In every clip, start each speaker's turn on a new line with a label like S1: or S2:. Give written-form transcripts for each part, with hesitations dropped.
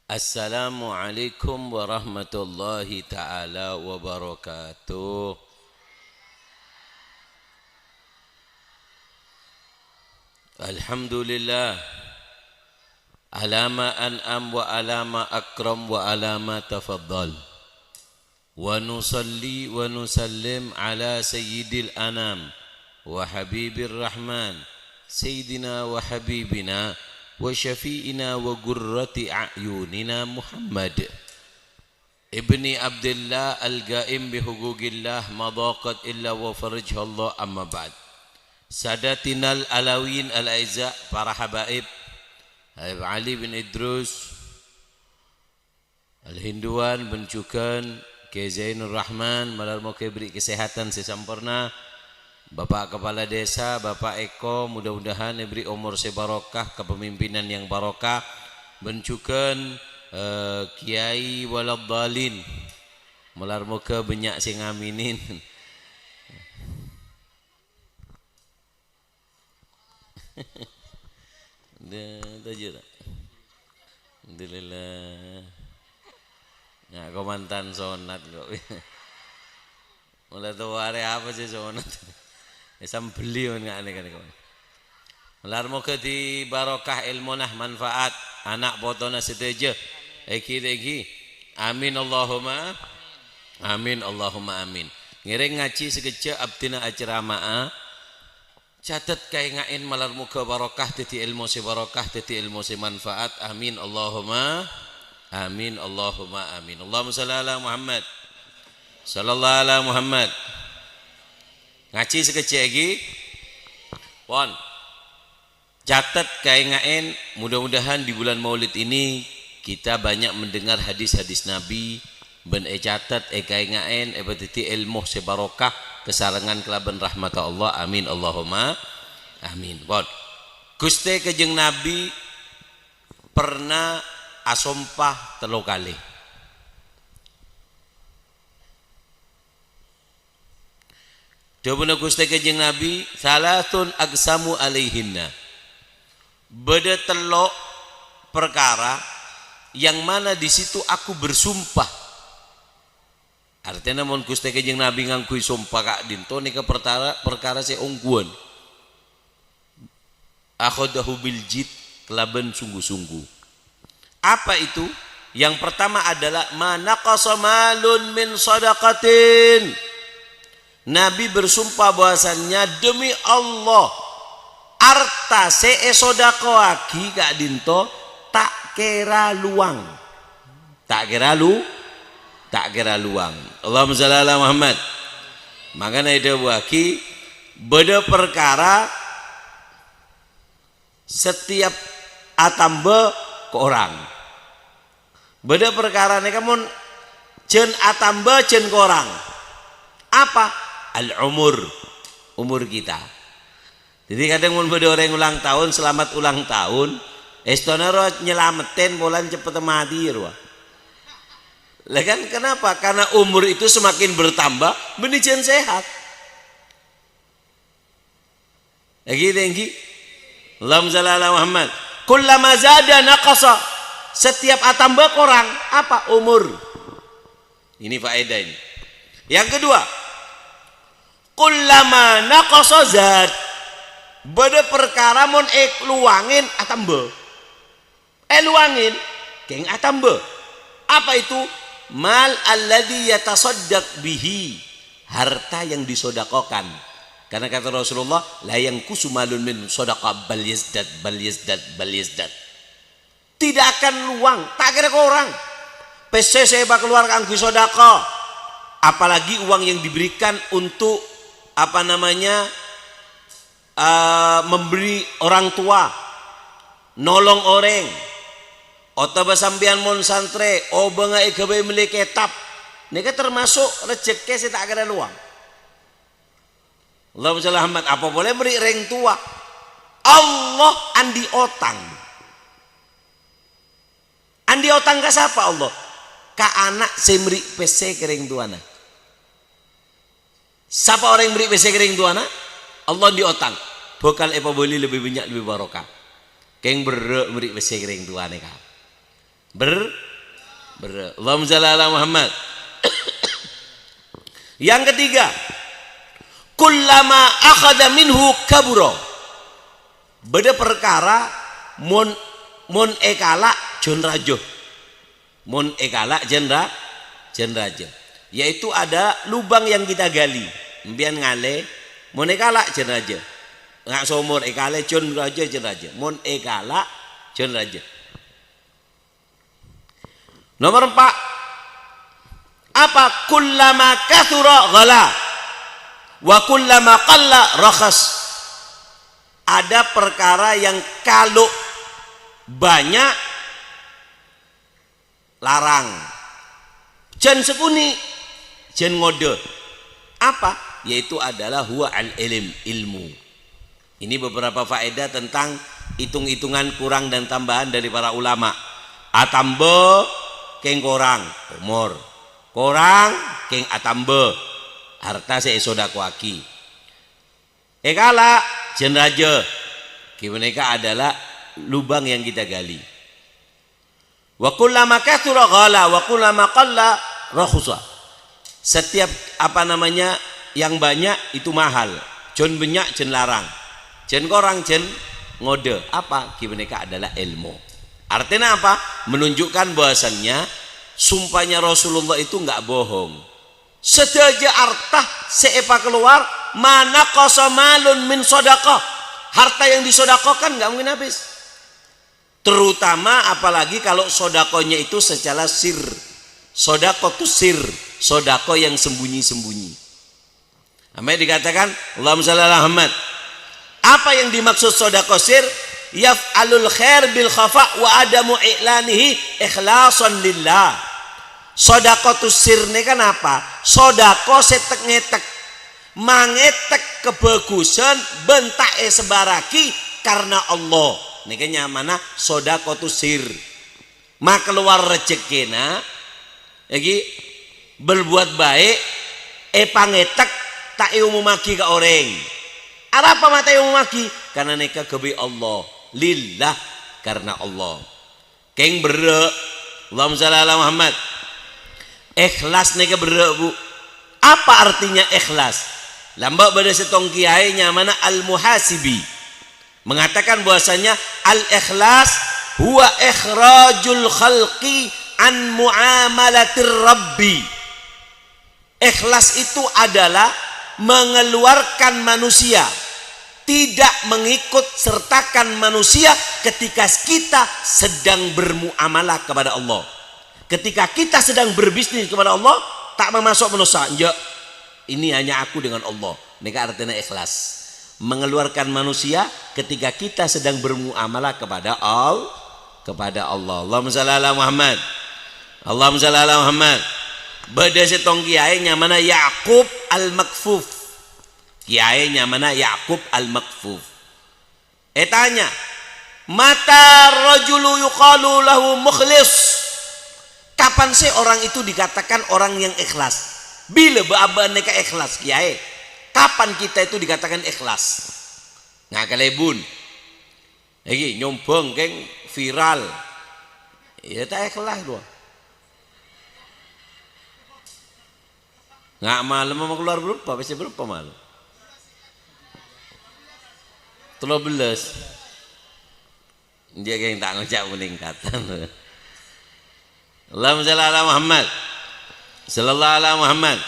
S1: Assalamualaikum warahmatullahi ta'ala wabarakatuh. Alhamdulillah alama an'am wa alama akram wa alama tafaddal. Wa nusalli wa nusallim ala sayyidil anam wa habibir rahman sayyidina wa habibina wa syafi'ina wa gurrati a'yunina Muhammad ibni Abdullah al-Ga'im bihugugillah madaqat illa wa farajha Allah amma ba'd. Sadatinal alawin al-aiza, para habaib Habib Ali bin Idrus Al-Hinduan bencukan Kiai Zainur Rahman malar moga beri kesehatan sesempurna. Bapak Kepala Desa, Bapak Eko, mudah-mudahan diberi umur sebarokah, kepemimpinan yang barokah. Bencukan Kiai Waladhalin malar moga banyak sing ngaminin. Alhamdulillah. Nah, kau mantan sonat kok. Mulai tahu hari apa sih sonat? Sam beli enggak nih kan kau. Melar moga di barokah ilmunah manfaat anak potona seteja. Eki. Amin Allahumma. Amin Allahumma amin. Ngiring ngaji sekejap abdina aceramaah. Catat kaya ngain malar muka barokah titi ilmu si barokah titi ilmu si manfaat. Amin Allahumma amin Allahumma amin. Allahumma salli ala Muhammad sallallahu ala Muhammad. Ngaji sekecil lagi pon catat kaya ngain, mudah-mudahan di bulan maulid ini kita banyak mendengar hadis-hadis Nabi. Ben catat kaya ngain titi ilmu si barokah kesarangan kelaban rahmat Allah. Amin Allahumma amin. Bon Gusti kejeng Nabi pernah asompah 3 kali. Dawuh Gusti kejeng Nabi salatun aqsamu alaihinna. Beda 3 perkara yang mana di situ aku bersumpah. Artinya namun Gusti kejeng Nabi ngangkui sumpah kak dinto nika perkara saya ungguan. Akhadahu bil jid, kelaban sungguh-sungguh. Apa itu? Yang pertama adalah manaqasa malun min sadaqatin. Nabi bersumpah bahwasannya demi Allah arta sedekah kak dinto tak kira luang. Tak kira luang. Allahumma shalli ala Muhammad. Makanya itu waki beda perkara setiap atambe ke orang. Beda perkara ini kamu jen atambe jen ke orang. Apa? Al-umur, umur kita. Jadi kadang mun beda orang ulang tahun, selamat ulang tahun, estonero nyelamatin bolan cepet mati ya. Lah kan kenapa? Karena umur itu semakin bertambah menijen sehat. Lagi. Allahumma shalli ala Muhammad. Kullama zada naqasa. Setiap atambah kurang apa? Umur. Ini faedah ini. Yang kedua, kullama naqasa zad. Beda perkara mun luangin atambah. Luangin keng atambah. Apa itu? Mal alladhi yatasaddaq bihi, harta yang disodakokan. Karena kata Rasulullah la yanqusu malun min sadaqah bal yazdad. Tidak akan luang, tak kira ke orang. PC saya bakal keluar kanggo sedekah. Apalagi uang yang diberikan untuk memberi orang tua, nolong orang. Otaba sampean mon santre obenga igawe meli kitab nika termasuk rezeki saya tak ada luang. Allahumma shalli Muhammad. Apa boleh beri reng tua? Allah andi otang. Andi otang ka siapa Allah? Ka anak semri PC kering tuana. Siapa orang yang beri PC kering tuana? Allah di otang. Bokal apa boleh lebih banyak lebih barokah. Keng beri PC kering tuane ka. Allahumma shalli ala Muhammad. Yang ketiga, kullama akhadha minhu kabura. Beda perkara mon ekala jon rajo. Mon ekala jen rajo. Yaitu ada lubang yang kita gali. Mbian ngale mon ekala jen rajo. Ngak somor ekale jon rajo jen rajo. Mon ekala jon rajo. Nomor 4, apa? Kullama kathura ghala wa kullama qalla rakhas. Ada perkara yang kalau banyak larang, jan sekuni jan ngode. Apa? Yaitu adalah huwa ilmu. Ini beberapa faedah tentang hitung-hitungan kurang dan tambahan dari para ulama. Atambe keng korang umur, korang keng atambe harta sesodakoaki. Ekala jen raja, mereka adalah lubang yang kita gali. Wa kullama kathura ghala wa kullama qalla rakhusa. Setiap yang banyak itu mahal. Jon banyak jen larang. Jen korang jen ngode. Apa? Mereka adalah ilmu. Artinya apa? Menunjukkan bahwasannya sumpahnya Rasulullah itu enggak bohong. Sedaja harta seepa keluar, mana qasamalun min sedekah. Harta yang disedekahkan enggak mungkin habis. Terutama apalagi kalau sedekahnya itu secara sir. Sedekah itu sir, sedekah yang sembunyi-sembunyi. Sampai dikatakan Allahumma shalli ala Muhammad. Apa yang dimaksud sedekah sir? Yaf'alul khair bil khafa wa adamu i'lanihi ikhlasan lillah. Sedekah sirne kan apa? Sedekah setek ngetek mangetek kebagusan bentake sebaraki karena Allah. Niki nyamana sedekah sir. Mak keluar rezekina lagi berbuat baik pangetek tak umumaki ke orang. Apa mata umumaki? Karena neka kebi Allah. Lillah karena Allah. Keng bere Allahumma shalli ala Muhammad. Ikhlas neka bere bu. Apa artinya ikhlas? Lambak pada setong kiai nyamana al-muhasibi mengatakan bahwasanya al-ikhlas huwa ikhrajul khalqi an muamalatir rabbi. Ikhlas itu adalah mengeluarkan manusia, tidak mengikut sertakan manusia ketika kita sedang bermuamalah kepada Allah. Ketika kita sedang berbisnis kepada Allah, tak memasuk manusia. Enggak, ini hanya aku dengan Allah. Ini artinya ikhlas. Mengeluarkan manusia ketika kita sedang bermuamalah kepada Allah. Allahumma shalli ala Muhammad. Allahumma shalli ala Muhammad. Beda setong kiai nyamana Yaqub al-Makfuf. Kiai nyamana Yaqub al-Makfuf. Tanya, mata rajulu yuqalu lahu mukhlis. Kapan sih orang itu dikatakan orang yang ikhlas? Bila ba'aba neka ikhlas kiai? Kapan kita itu dikatakan ikhlas? Nah kalebun. Lagi nyombong keng viral. Ya tak ikhlas doa. Nggak malam mau keluar berapa? Pasti berapa malam? 13. Dia yang tak ngejak peningkatan. Allahumma shalli ala Muhammad. Sallallahu ala Muhammad.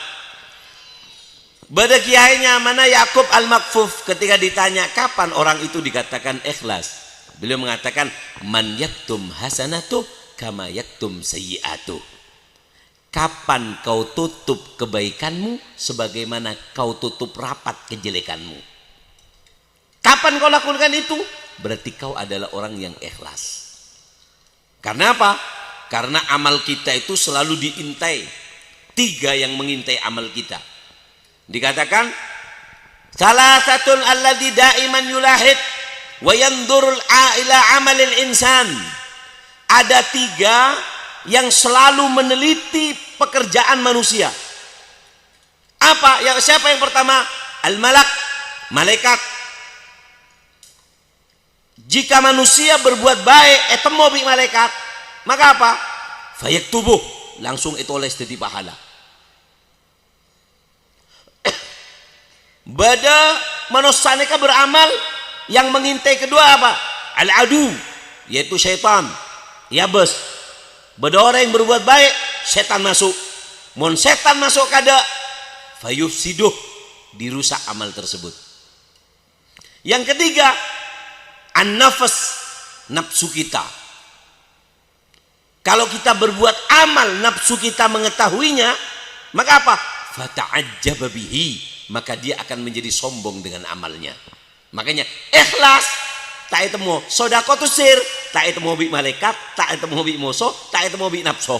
S1: Pada kiainya mana Yaqub al-Makfuf ketika ditanya kapan orang itu dikatakan ikhlas, beliau mengatakan man yaktum hasanatu kama yaktum sayyi'atu. Kapan kau tutup kebaikanmu sebagaimana kau tutup rapat kejelekanmu. Kapan kau lakukan itu? Berarti kau adalah orang yang ikhlas. Karena apa? Karena amal kita itu selalu diintai. 3 yang mengintai amal kita. Dikatakan salah satu alladzi daiman yulahid wa yanzurul ila amalil insan. Ada 3 yang selalu meneliti pekerjaan manusia. Apa? Siapa yang pertama? Al-malak, malaikat. Jika manusia berbuat baik, temo bi malaikat.
S2: Maka apa? Fayak tubuh, langsung ditulis jadi pahala. Bada manusia mereka beramal, yang mengintai kedua apa? Al-adu, yaitu syaitan. Ya bos, bada orang yang berbuat baik, setan masuk. Mon setan masuk kada, fayufsiduh, dirusak amal tersebut. Yang ketiga, an-nafas, nafsu kita. Kalau kita berbuat amal, nafsu kita mengetahuinya, maka apa? Fata'ajjaba bihi, maka dia akan menjadi sombong dengan amalnya. Makanya ikhlas, tak itu mau sodako tusir, tak itu mau bi malaikat, tak itu mau bi musuh, tak itu mau bi nafsu.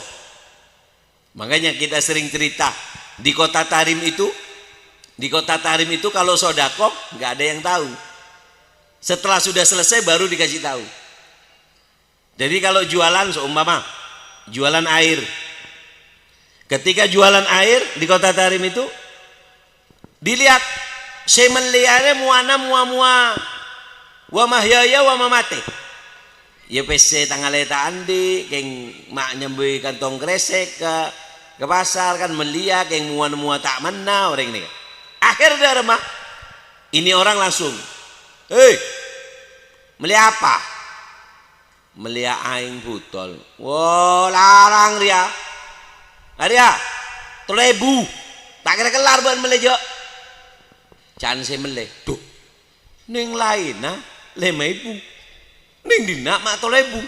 S2: Makanya kita sering cerita di kota Tarim itu kalau sodako nggak ada yang tahu. Setelah sudah selesai baru dikasih tahu. Jadi kalau jualan seumpama jualan air, ketika jualan air di kota Tarim itu dilihat semen liare muana mua wa mahyaya wa mamate. Ya pese tanggal eta andi keng mak nyambi kantong kresek ke pasar kan melia keng mua tak mana orang ini. Akhir dari mah ini orang langsung, hei, melia apa? Melia aing butol. Wah, larang dia. Aria, 3.000. Tak kira kelar buat melejo. Can saya meleh. Duh. Ning lain nah, 5.000. Ning dina mak 3.000.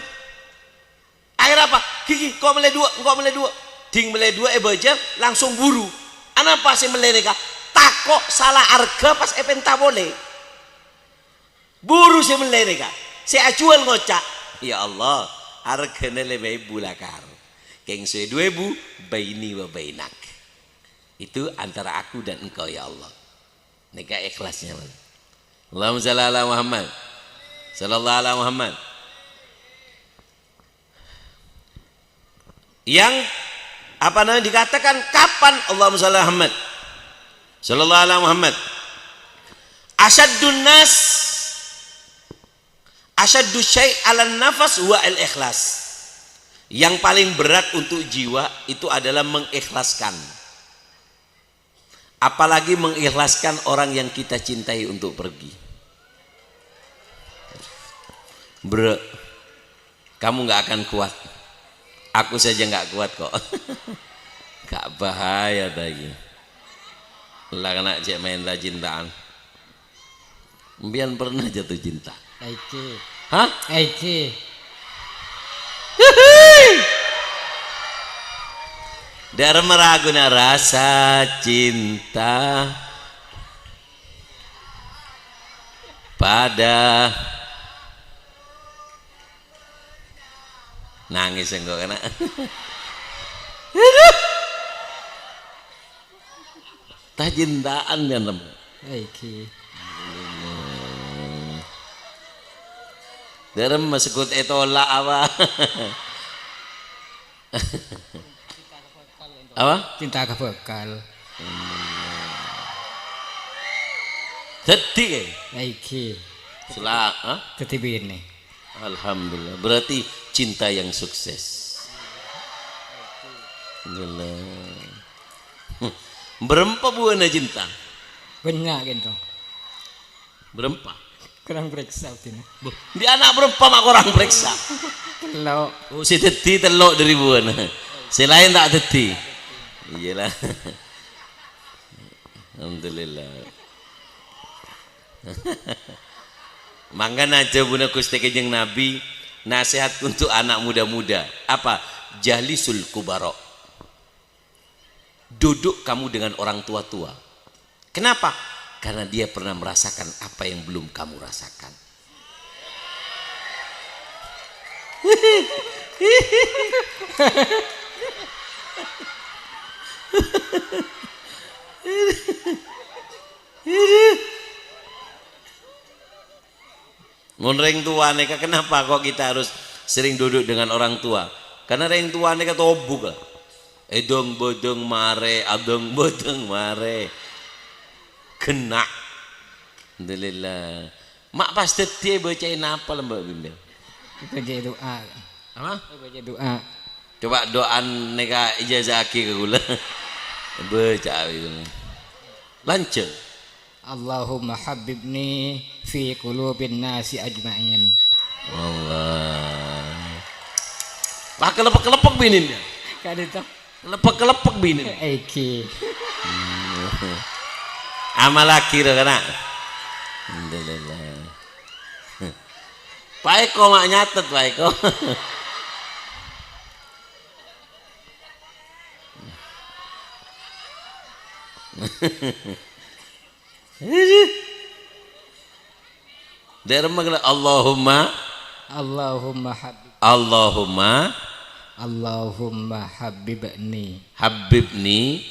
S2: Akhir apa? Gigi, kok meleh 2, kok meleh 2. Ding meleh 2 baja langsung buru. Ana pas meleh neka? Takok salah harga pas epenta boleh. Buru saya meleh neka. Saya jual ngocak. Ya Allah, harganya 5.000 lakar. Keng saya 2.000 baini wa bainak. Itu antara aku dan engkau ya Allah. Neka ikhlasnya. Allahumma shalli ala Muhammad. Sallallahu ala Muhammad. Yang apa namanya dikatakan kapan Allahumma shalli ala Muhammad. Sallallahu ala Muhammad. Asyaddun nas, asyaddu syai' 'alan nafas wa al-ikhlas. Yang paling berat untuk jiwa itu adalah mengikhlaskan. Apalagi mengikhlaskan orang yang kita cintai untuk pergi. Bro, kamu nggak akan kuat. Aku saja nggak kuat kok. Gak bahaya lagi. Lah kena cek main lah cintaan. Mbian pernah jatuh cinta.
S3: Aiki.
S2: Hah?
S3: Aiki.
S2: Dar meraguna rasa cinta pada nangis enggak kena. Tak cintaan kan lem.
S3: Aiki.
S2: Derem masukut etola apa? Apa?
S3: Cinta kebekal.
S2: Sedih.
S3: Aiki.
S2: Selah,
S3: Teti bini.
S2: alhamdulillah. Berarti cinta yang sukses. Alhamdulillah. Berempa buana cinta.
S3: Banyak gitu.
S2: Berempa.
S3: Kurang periksa ini.
S2: Di anak berempa mak orang periksa.
S3: Kalau
S2: Oh, si teti telok dari buana. Si lain tak teti. Iyalah. Alhamdulillah. Mangga aja buna Gusti Kanjeng Nabi nasihat untuk anak muda-muda. Apa? Jalisul kubaro. Duduk kamu dengan orang tua-tua. Kenapa? Karena dia pernah merasakan apa yang belum kamu rasakan. Reng tua neka, kenapa kok kita harus sering duduk dengan orang tua? Karena reng tua neka tobuk lah. Edong bodong mare, adong bodong mare. Kena. Alhamdulillah. Mak pas detik bacain apa lah Mbak Bimbel?
S3: kita jadi doa.
S1: Apa?
S3: Baca doa.
S2: Coba doan neka ijazah aki ke gula. Baca itu. Lanceng.
S3: Allahumma habibni fi qulubin nasi ajma'in.
S2: Allah. Pak kelepek-kelepek binin dia.
S3: Kan itu
S2: Kelepek-kelepek binin.
S3: Eki.
S2: Amal laki dah kena. Alhamdulillah. Pak Eko mak nyatet Pak Eko. Dia remang Allahumma
S3: Allahumma habibni
S2: habibni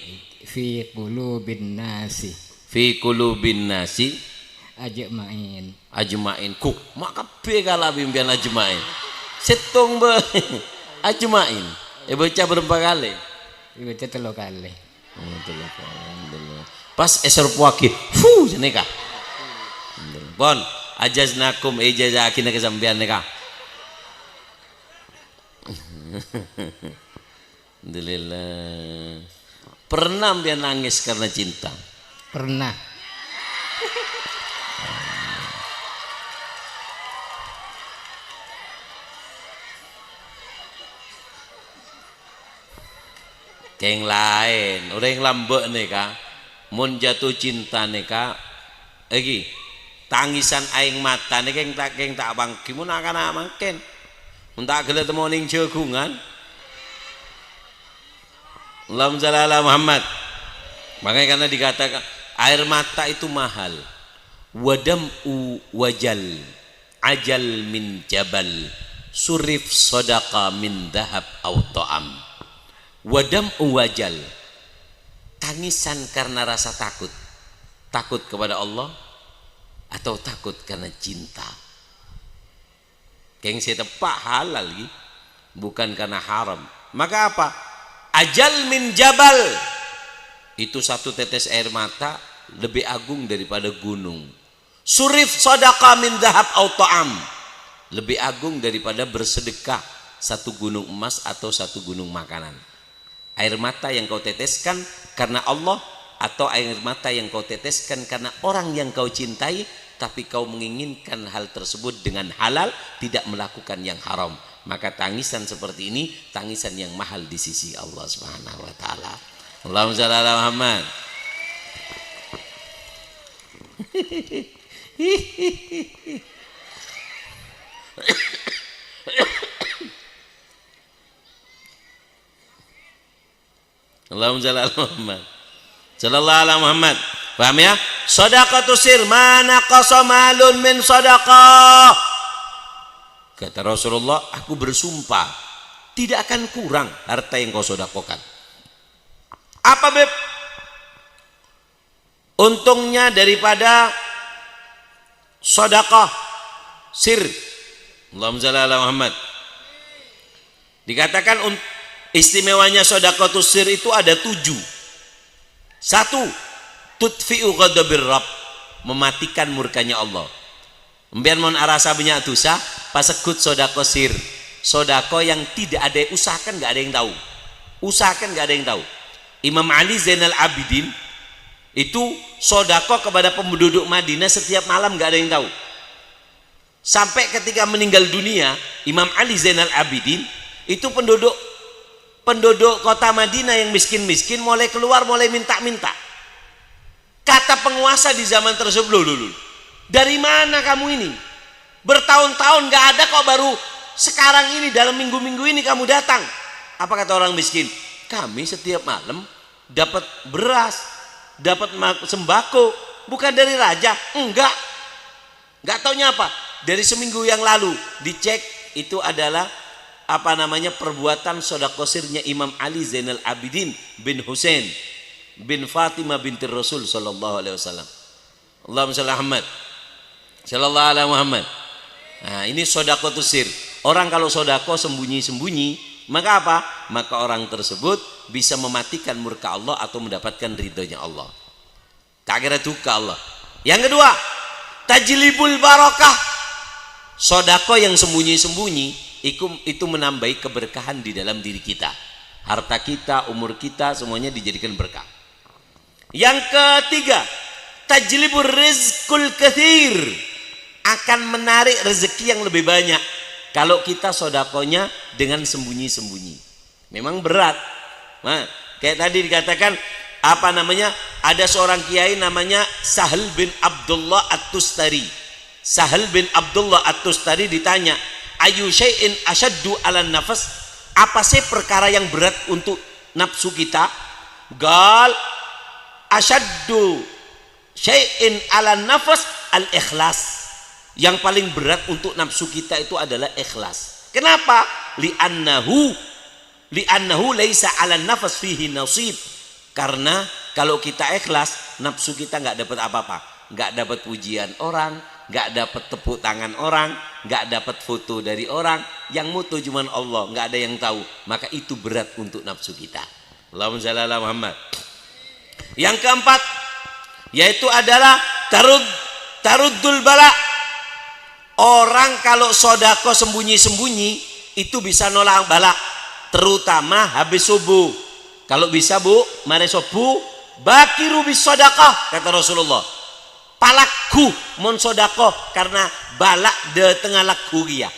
S3: fi qulubin nasi ajma'in.
S2: ajmain ku mak kabeh kala bimbian ajmain setong be ajmain baca berapa kali
S3: Baca 3 kali.
S2: Alhamdulillah. Pas esor puaki jeneka bon ajaznakum ijazah akina kesambian neka. Alhamdulillah. Pernah dia nangis karena cinta?
S3: Pernah.
S2: Keng lain, orang lambek neka, mun jatuh cinta neka, lagi tangisan aing mata neka keng tak bangki, mun akan mangken, mun tak gelet mau ning jagungan. Allahumma shalli ala Muhammad. Makanya karena dikatakan air mata itu mahal. Wadam'u wajal ajal min jabal surif sodaqa min dahab au ta'am. Wadam'u wajal, tangisan karena rasa takut, takut kepada Allah atau takut karena cinta. Keng saya tepak halal lagi, bukan karena haram. Maka apa? Ajal min jabal, itu satu tetes air mata lebih agung daripada gunung. Surif sodaqa min dahab au ta'am, lebih agung daripada bersedekah satu gunung emas atau satu gunung makanan. Air mata yang kau teteskan karena Allah atau air mata yang kau teteskan karena orang yang kau cintai, tapi kau menginginkan hal tersebut dengan halal, tidak melakukan yang haram. Maka tangisan seperti ini tangisan yang mahal di sisi Allah Subhanahu wa taala. Allahumma shalli ala Muhammad. Allahumma shalli ala Muhammad. Sallallahu ala Muhammad. Paham ya? Shadaqatu sir mana qasamalun min sadaqah. Kata Rasulullah, aku bersumpah tidak akan kurang harta yang kau sedekahkan. Apa beb? Untungnya daripada sedekah sir. Allahumma shalli ala Muhammad. Dikatakan istimewanya sedekatus sir itu ada 7. 1, tutfi'u ghadabir rabb, mematikan murkanya Allah. Mbiar mon arasa banyak dosa, pasekut sedekah sir. Sedekah yang tidak ada, usahakan enggak ada yang tahu. Usahakan enggak ada yang tahu. Imam Ali Zainal Abidin itu sedekah kepada penduduk Madinah setiap malam enggak ada yang tahu. Sampai ketika meninggal dunia, Imam Ali Zainal Abidin itu penduduk kota Madinah yang miskin-miskin mulai keluar, mulai minta-minta. Kata penguasa di zaman tersebut, loh, dari mana kamu ini? Bertahun-tahun gak ada kok, baru sekarang ini dalam minggu-minggu ini kamu datang. Apa kata orang miskin? Kami setiap malam dapat beras, dapat sembako, bukan dari raja. Enggak taunya apa? Dari seminggu yang lalu dicek, itu adalah perbuatan sedekah sirnya Imam Ali Zainal Abidin bin Husain bin Fatimah binti Rasul sallallahu alaihi wasallam. Allahumma shalli Muhammad. Sallallahu alaihi Muhammad. Nah, ini sedekatus sir. Orang kalau sedekah sembunyi-sembunyi, maka apa? Maka orang tersebut bisa mematikan murka Allah atau mendapatkan ridhonya Allah. Tak kira duka Allah. Yang kedua, tajlibul barakah. Sedekah yang sembunyi-sembunyi itu menambahi keberkahan di dalam diri kita. Harta kita, umur kita, semuanya dijadikan berkah. Yang ketiga, tajlibur rizqul kathir, akan menarik rezeki yang lebih banyak kalau kita sodakonya dengan sembunyi-sembunyi. Memang berat. Nah, kayak tadi dikatakan apa namanya, ada seorang kiai namanya Sahal bin Abdullah At-Tustari. Sahal bin Abdullah At-Tustari ditanya, ayu syai'in asyaddu ala nafas, apa sih perkara yang berat untuk nafsu kita? Gal asyaddu syai'in ala nafas al-ikhlas. Yang paling berat untuk nafsu kita itu adalah ikhlas. Kenapa? Li'annahu laisa ala nafas fihi nasib. Karena kalau kita ikhlas, nafsu kita nggak dapat apa-apa, nggak dapat pujian orang, nggak dapat tepuk tangan orang, nggak dapat foto dari orang, yang mutu cuman Allah, nggak ada yang tahu. Maka itu berat untuk nafsu kita. Allahumma shalli ala Muhammad. Yang keempat, yaitu adalah taruddul bala. Orang kalau sodako sembunyi-sembunyi itu bisa nolak bala, terutama habis subuh. Kalau bisa bu, mari subuh bakiru bis sodakah, kata Rasulullah. Palakku mon sodako karena balak de tengah laku dia.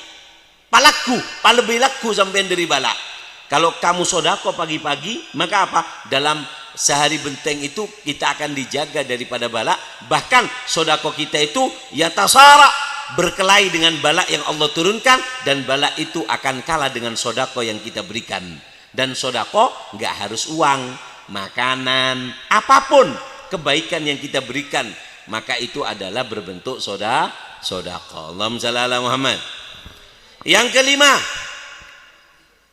S2: Palakku, palebih laku sampai dari balak. Kalau kamu sodako pagi-pagi, maka apa? Dalam sehari benteng itu kita akan dijaga daripada balak. Bahkan sodako kita itu ya tasara, berkelahi dengan balak yang Allah turunkan, dan balak itu akan kalah dengan sodako yang kita berikan. Dan sodako nggak harus uang, makanan, apapun kebaikan yang kita berikan, maka itu adalah berbentuk sodako. Allahumma shalli ala Muhammad. Yang kelima,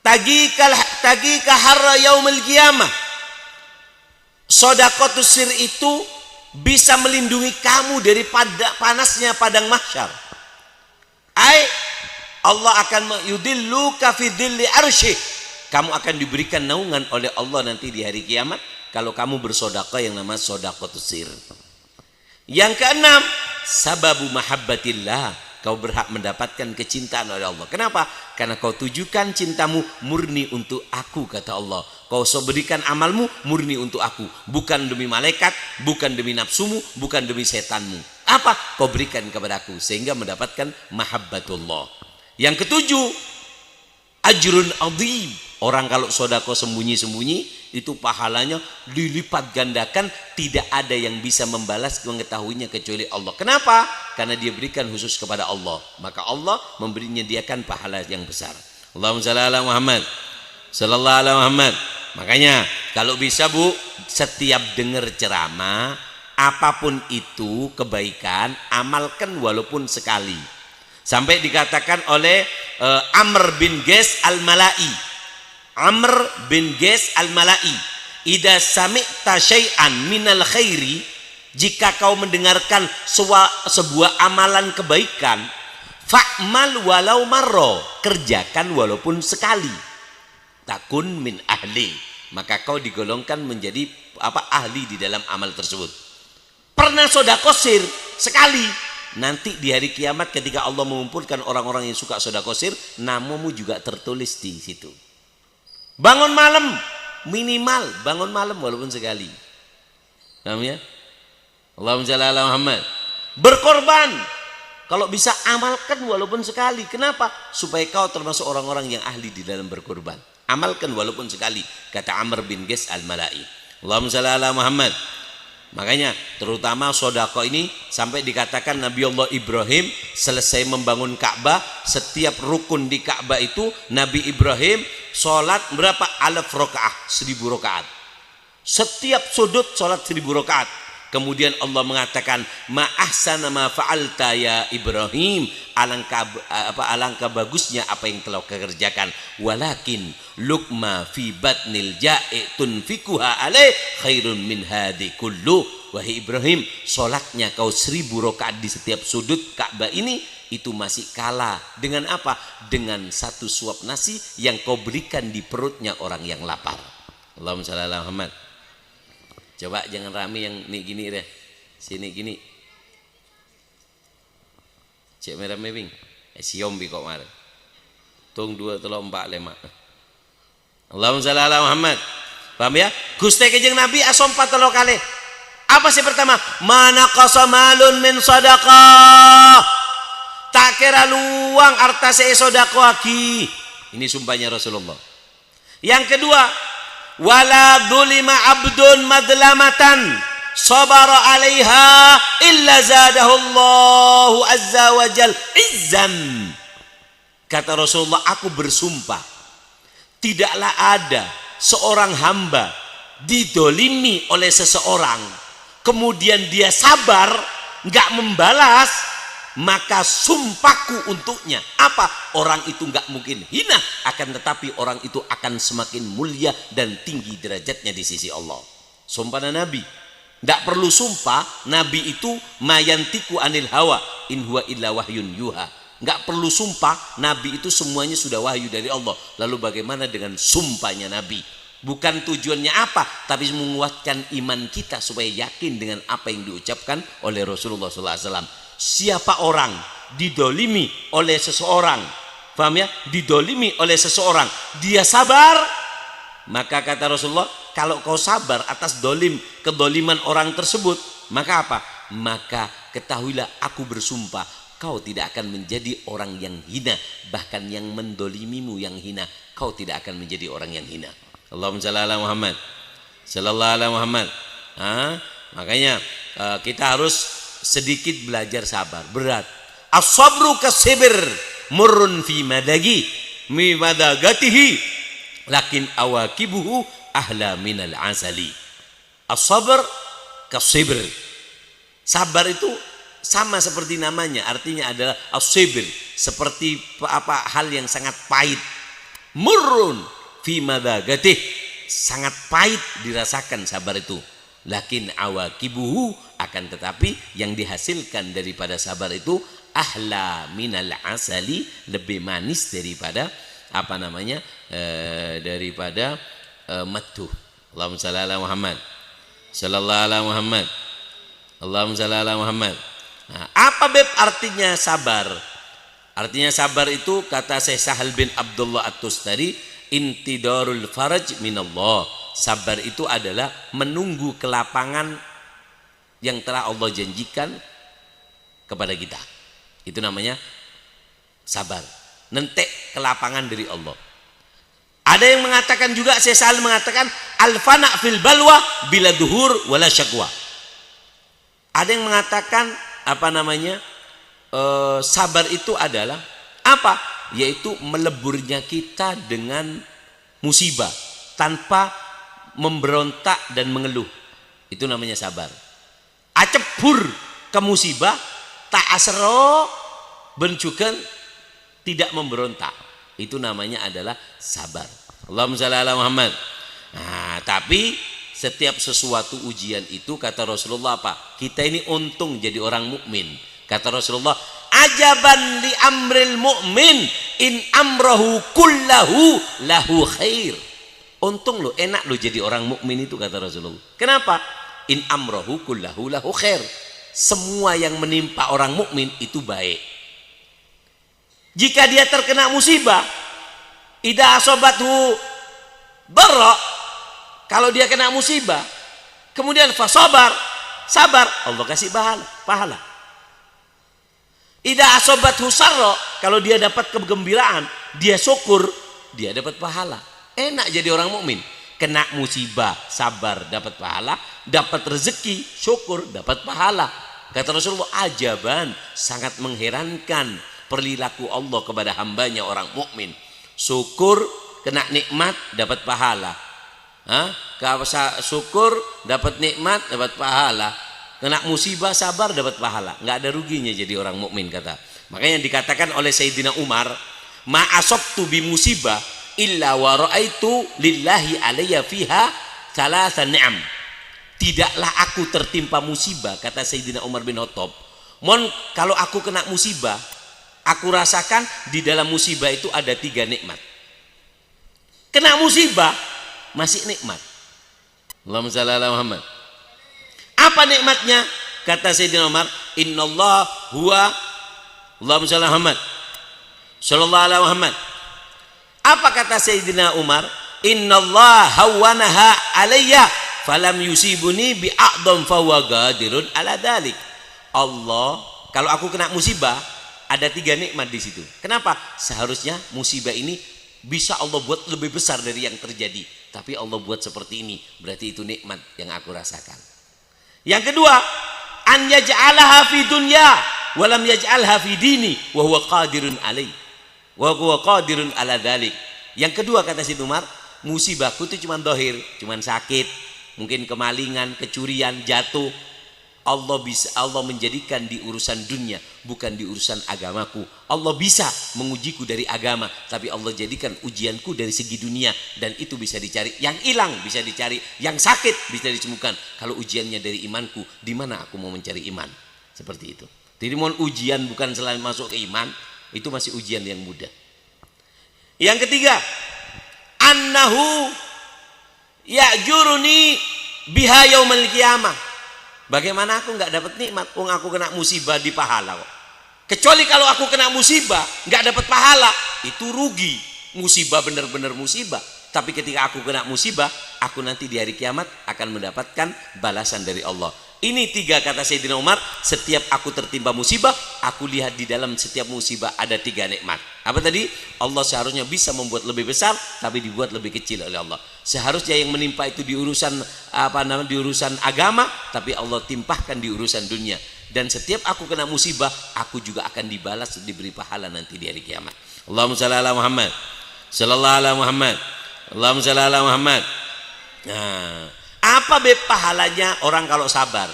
S2: tagika harra yaumil qiyamah. Sodakotus sir itu bisa melindungi kamu dari panasnya padang mahsyar. Allah akan yudilluka fi dhilli arsyih. Kamu akan diberikan naungan oleh Allah nanti di hari kiamat kalau kamu bersodaqah yang namanya sodaqatus sir. Yang keenam, sababu mahabbatillah, kau berhak mendapatkan kecintaan oleh Allah. Kenapa? Karena kau tujukan cintamu murni untuk aku, kata Allah. Kau berikan amalmu murni untuk aku, bukan demi malaikat, bukan demi nafsumu, bukan demi setanmu. Apa? Kau berikan kepada aku sehingga mendapatkan mahabbatullah. Yang ketujuh, ajrun adzim. Orang kalau sodako sembunyi-sembunyi itu pahalanya dilipat gandakan, tidak ada yang bisa membalas mengetahuinya kecuali Allah. Kenapa? Karena dia berikan khusus kepada Allah, maka Allah menyediakan pahala yang besar. Allahumma shalli ala Muhammad, sallallahu alaihi Muhammad. Makanya kalau bisa bu, setiap dengar ceramah apapun itu kebaikan, amalkan walaupun sekali. Sampai dikatakan oleh Amr bin Ghais al-Mala'i, Amr bin Ghais al-Mala'i, idza sami'ta syai'an minal khairi, jika kau mendengarkan sebuah amalan kebaikan, fa'mal walau marro, kerjakan walaupun sekali, takun min ahli, maka kau digolongkan menjadi ahli di dalam amal tersebut. Pernah sodako sir sekali, nanti di hari kiamat ketika Allah mengumpulkan orang-orang yang suka sodako sir, namamu juga tertulis di situ. Bangun malam, minimal bangun malam walaupun sekali. Paham ya? Allahumma shalli ala Muhammad. Berkorban, kalau bisa amalkan walaupun sekali. Kenapa? Supaya kau termasuk orang-orang yang ahli di dalam berkorban. Amalkan walaupun sekali, kata Amr bin Ghais al-Mala'i. Allahumma shalli ala Muhammad. Makanya terutama sodako ini sampai dikatakan Nabi Allah Ibrahim selesai membangun Ka'bah, setiap rukun di Ka'bah itu Nabi Ibrahim sholat berapa? 1000 rakaat, 1000 rakaat. Setiap sudut sholat 1000 rakaat. Kemudian Allah mengatakan, ma ahsana ma fa'alta ya Ibrahim, alangkah bagusnya apa yang telah kau kerjakan. Walakin lukma fi batnil ja'i tunfikuha alaih khairun min hadi kullu. Wahai Ibrahim, solatnya kau 1000 rakaat di setiap sudut Ka'bah ini, itu masih kalah dengan apa? Dengan satu suap nasi yang kau berikan di perutnya orang yang lapar. Allahumma shalli ala Muhammad. Coba jangan rame yang nih gini deh, sini gini. Cek merah mewing, siom bi kok mar. tung 2 3 4 5. Allahumma shalli ala Muhammad. Paham ya? Gusti Kanjeng Nabi asompat 3 kali. Apa sih pertama? Mana qasamalun min sadaqah. Tak kira luang harta sedekah lagi. Ini sumpahnya Rasulullah. Yang kedua, wala dzulima abdun madlamatan sabara 'alaiha illa zadahullahu azza wa jal izzan. Kata Rasulullah, aku bersumpah tidaklah ada seorang hamba didolimi oleh seseorang kemudian dia sabar nggak membalas, maka sumpahku untuknya apa? Orang itu nggak mungkin hina, akan tetapi orang itu akan semakin mulia dan tinggi derajatnya di sisi Allah. Sumpah Nabi, nggak perlu sumpah. Nabi itu mayantiku anil hawa in huwa illa wahyun yuha. Nggak perlu sumpah, Nabi itu semuanya sudah wahyu dari Allah. Lalu bagaimana dengan sumpahnya Nabi? Bukan tujuannya apa, tapi menguatkan iman kita supaya yakin dengan apa yang diucapkan oleh Rasulullah SAW. Siapa orang didolimi oleh seseorang, paham ya? Didolimi oleh seseorang, dia sabar, maka kata Rasulullah, kalau kau sabar atas kedoliman orang tersebut, maka apa? Maka ketahuilah aku bersumpah, kau tidak akan menjadi orang yang hina, bahkan yang mendolimimu yang hina, kau tidak akan menjadi orang yang hina. Allahumma shalli ala Muhammad, sallallahu alaihi Muhammad. Makanya kita harus sedikit belajar sabar. Berat. As-sabru kasibir murrun fi madagi mi madagatihi lakin awakibuhu ahla minal asali. As-sabr kasibir. Sabar itu sama seperti namanya, artinya adalah as-sibir, seperti hal yang sangat pahit. Murrun fi madagatih, sangat pahit dirasakan sabar itu. Lakin awakibuhu, akan tetapi yang dihasilkan daripada sabar itu ahla minal asali, lebih manis daripada daripada madu. Allahumma shalli ala Muhammad, sallallahu ala Muhammad, Allahumma shalli ala Muhammad. Nah, apa beb artinya sabar? Artinya sabar itu kata Syekh Sahal bin Abdullah At-Tustari, intidarul faraj minallah. Sabar itu adalah menunggu kelapangan yang telah Allah janjikan kepada kita. Itu namanya sabar. Nentek kelapangan dari Allah. Ada yang mengatakan juga, Syekh Sahal mengatakan al-fana fil balwa bila duhur wala syakwa. Ada yang mengatakan sabar itu adalah apa? Yaitu meleburnya kita dengan musibah tanpa memberontak dan mengeluh. Itu namanya sabar. Acebur ke musibah tak asro bencukan tidak memberontak. Itu namanya adalah sabar. Allahumma shalli ala Muhammad. Nah, tapi setiap sesuatu ujian itu kata Rasulullah apa? Kita ini untung jadi orang mukmin. Kata Rasulullah, ajaban li amril mu'min in amrahu kullahu lahu khair. Untung lo, enak lo jadi orang mukmin itu kata Rasulullah. Kenapa? In amrahu kullahu lahu khair. Semua yang menimpa orang mukmin itu baik. Jika dia terkena musibah, idza asabathu barra, kalau dia kena musibah, kemudian fasabar, sabar, Allah kasih pahala. Idza asabathu sarra, kalau dia dapat kegembiraan, dia syukur, dia dapat pahala. Enak jadi orang mukmin. Kena musibah, sabar, dapat pahala, dapat rezeki, syukur, dapat pahala. Kata Rasulullah, ajaban, sangat mengherankan perilaku Allah kepada hambanya orang mukmin. Syukur, kena nikmat, dapat pahala. Syukur, dapat nikmat, dapat pahala. Kena musibah, sabar, dapat pahala. Nggak ada ruginya jadi orang mukmin kata. Makanya dikatakan oleh Sayyidina Umar, ma asabtu bi musibah illa wa ra'aitu lillahi alayya fiha thalatha ni'am. Tidaklah aku tertimpa musibah, kata Sayyidina Umar bin Khattab. Kalau aku kena musibah, aku rasakan di dalam musibah itu ada 3 nikmat. Kena musibah masih nikmat. Allahumma shalli ala Muhammad. Apa nikmatnya? Kata Sayyidina Umar, innallah huwa, Allahumma shalli ala Muhammad, sallallahu alaihi Muhammad, Apa kata Sayyidina Umar? Innallaha hawwanaha alayya falam yusibuni bi'adham fahuwa qadirun ala dzalik. Allah, kalau aku kena musibah, ada 3 nikmat di situ. Kenapa? Seharusnya musibah ini bisa Allah buat lebih besar dari yang terjadi, tapi Allah buat seperti ini, berarti itu nikmat yang aku rasakan. Yang kedua, an yaj'alaha fi dunya wa lam yaj'alha fi dini wa huwa qadirun alai wa huwa qadirun ala dzalik. Yang kedua kata Sayyidina Umar, musibahku itu cuma dohir, cuma sakit, mungkin kemalingan, kecurian, jatuh. Allah menjadikan di urusan dunia, bukan di urusan agamaku. Allah bisa mengujiku dari agama, tapi Allah jadikan ujianku dari segi dunia, dan itu bisa dicari. Yang hilang bisa dicari, yang sakit bisa disembuhkan. Kalau ujiannya dari imanku, di mana aku mau mencari iman? Seperti itu. Jadi mohon ujian bukan selain masuk ke iman, itu masih ujian yang mudah. Yang ketiga, annahu ya'juruni biha yaumal qiyamah. Bagaimana aku nggak dapat nikmat? Aku kena musibah di pahala kok. Kecuali kalau aku kena musibah nggak dapat pahala, itu rugi. Musibah benar-benar musibah. Tapi ketika aku kena musibah, aku nanti di hari kiamat akan mendapatkan balasan dari Allah. Ini 3 kata Sayyidina Umar. Setiap aku tertimpa musibah, aku lihat di dalam setiap musibah ada 3 nikmat. Apa tadi? Allah seharusnya bisa membuat lebih besar, tapi dibuat lebih kecil oleh Allah. Seharusnya yang menimpa itu di urusan di urusan agama, tapi Allah timpahkan di urusan dunia. Dan setiap aku kena musibah, aku juga akan dibalas, diberi pahala nanti di hari kiamat. Allahumma shalli ala Muhammad, sallallahu ala Muhammad, Allahumma shalli ala Muhammad. Nah, apa pahalanya orang kalau sabar?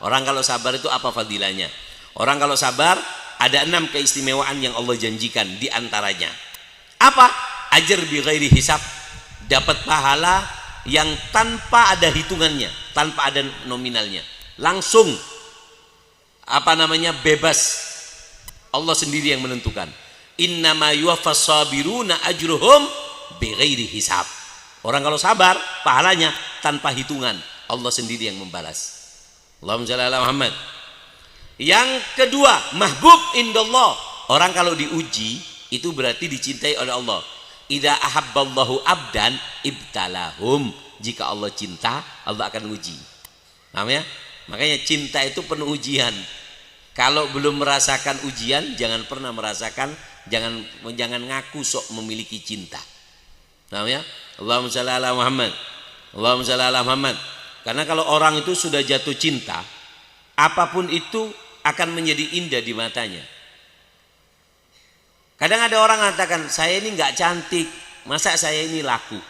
S2: Orang kalau sabar itu apa fadilahnya? Orang kalau sabar ada 6 keistimewaan yang Allah janjikan, di antaranya apa? Ajr bi ghairi hisab, dapat pahala yang tanpa ada hitungannya, tanpa ada nominalnya, langsung bebas. Allah sendiri yang menentukan. Innama yuwaffas sabiruna ajruhum bi ghairi hisab. Orang kalau sabar, pahalanya tanpa hitungan, Allah sendiri yang membalas. Allahumma shalli ala Muhammad. Yang kedua, mahbub indallah. Orang kalau diuji, itu berarti dicintai oleh Allah. Idza ahabballahu abdan ibtalahum. Jika Allah cinta, Allah akan uji. Namanya? Makanya cinta itu penuh ujian. Kalau belum merasakan ujian, jangan pernah merasakan, jangan ngaku sok memiliki cinta. Namanya? Allahumma shalli ala Muhammad, Allahumma shalli ala Muhammad. Karena kalau orang itu sudah jatuh cinta, apapun itu akan menjadi indah di matanya. Kadang ada orang mengatakan, saya ini nggak cantik, masa saya ini laku?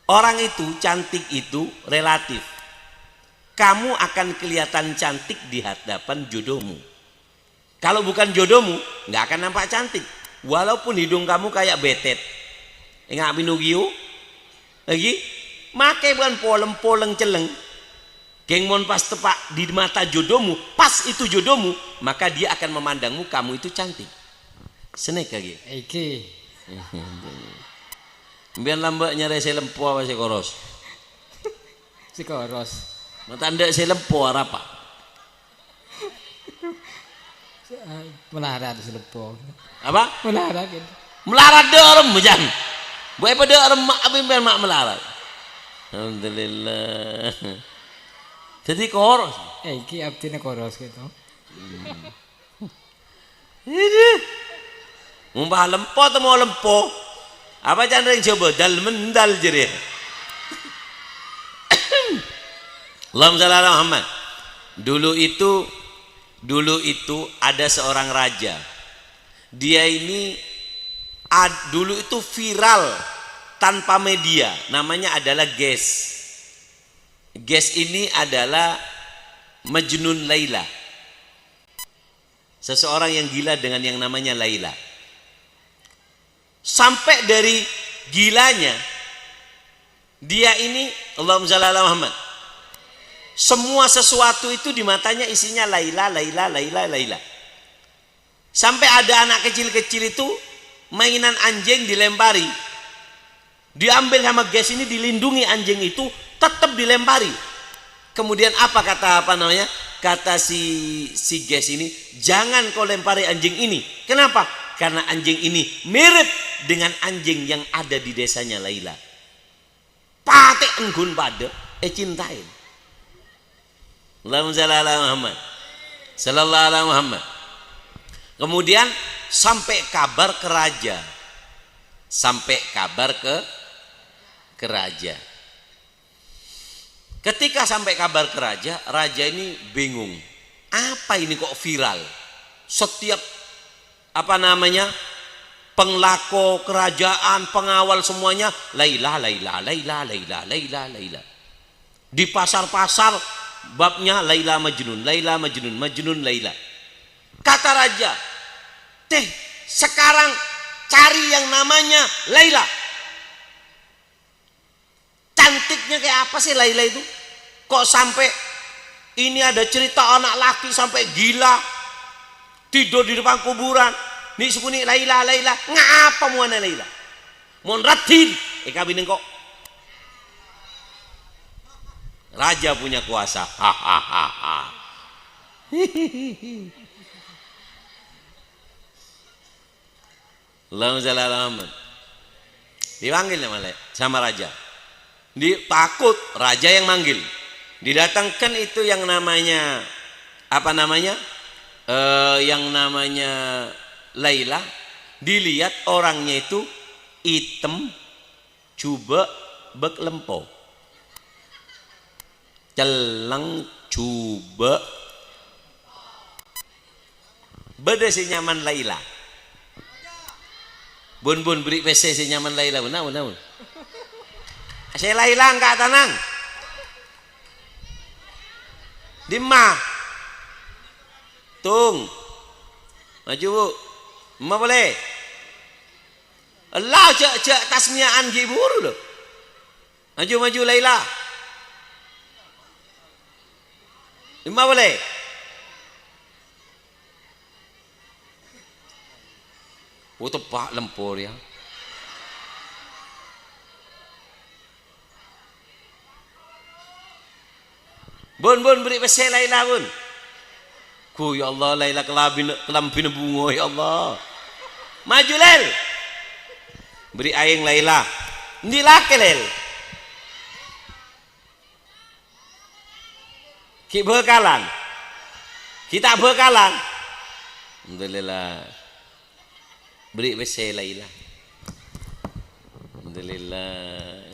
S2: Orang itu cantik itu relatif. Kamu akan kelihatan cantik di hadapan jodohmu. Kalau bukan jodohmu, nggak akan nampak cantik. Walaupun hidung kamu kayak betet. Ingat pinugio lagi make bukan poleng celeng, geng mon pas tepak di mata jodohmu, pas itu jodohmu, maka dia akan memandangmu kamu itu cantik. Senek lagi
S3: Iki
S2: biar lambat nyari saya lempo apa saya koros
S3: si koros
S2: mata anda saya lempo apa
S3: melarat selepo
S2: apa
S3: melarat gitu.
S2: melarat dorem bukan. Buat pada orang mak apa yang mak melarat. Alhamdulillah. Jadi koros.
S3: Iki abdine koros gitu.
S2: Ini. Mumpah lempo atau mau lempo? Apa jangan yang coba dal mendal jadi. Allahumma shalli ala Muhammad. Dulu itu ada seorang raja. Dia ini dulu itu viral tanpa media, namanya adalah Ges. Ges ini adalah Majnun Laila, seseorang yang gila dengan yang namanya Laila. Sampai dari gilanya dia ini, Allahumma shalli ala Muhammad, semua sesuatu itu di matanya isinya Laila, Laila, Laila, Laila. Sampai ada anak kecil-kecil itu mainan anjing dilempari, diambil sama Ges ini, dilindungi anjing itu, tetap dilempari. Kemudian kata si Ges ini, jangan kau lempari anjing ini. Kenapa? Karena anjing ini mirip dengan anjing yang ada di desanya Laila. Patek enggun pada cintain. Allahumma shalli ala Muhammad sallallahu alaihi Muhammad. Kemudian sampai kabar ke raja. Sampai kabar ke raja. Ketika sampai kabar ke raja, raja ini bingung. Apa ini kok viral? Setiap penglako kerajaan, pengawal semuanya Laila, Laila, Laila, Laila, Laila, Laila. Di pasar-pasar babnya Laila Majnun, Laila Majnun, Majnun Laila. Kata raja, teh sekarang cari yang namanya Laila. Cantiknya kayak apa sih Laila itu? Kok sampai ini ada cerita anak laki sampai gila tidur di depan kuburan. Nih sukuni Laila, Laila. Ngapa muana Laila? Mon ratin. Kabinin kok. Raja punya kuasa. Hahaha. Allahumma shalli ala Muhammad. Dipanggil sama raja. Takut raja yang manggil. Didatangkan itu yang namanya yang namanya Laila. Dilihat orangnya itu hitam, coba bek lempo, celeng coba beda si nyaman Laila. Bun beri PC si nyaman Laila. Namun. Saya Laila enggak tenang. Dimah. Tung. Maju bu. Ma boleh. Allah cek tasmiaan gibur loh. Maju Laila. Dimah boleh. Oh tepak lempur ya. Bun beri pesel Laila bun. Ku ya Allah Laila kelambin bunga ya Allah. Maju lel. Beri aing Laila. Ndi lake lel. Ki bekalan. Kita bekalan. Alhamdulillah. Beri pesel Laila. Alhamdulillah.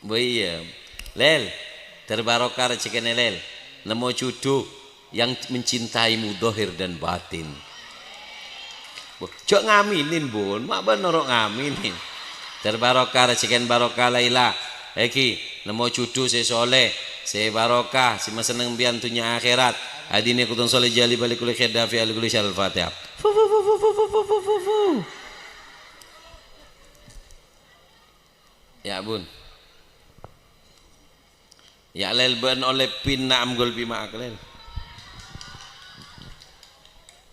S2: Boya, lel, terbarokah rezekine lel. Nemu cucu yang mencintaimu dohir dan batin. Cok ngaminin bun, mak bener ngaminin. Terbarokah rezekine barokah Laila. Eki, nemu cucu si soleh, si barokah, si seneng biantunya akhirat. Adine kutun soleh jali balik kulit khidafi alikuli syal fatihah. Ya bun. Ya lel ben oleh pin naam gol bima aklel.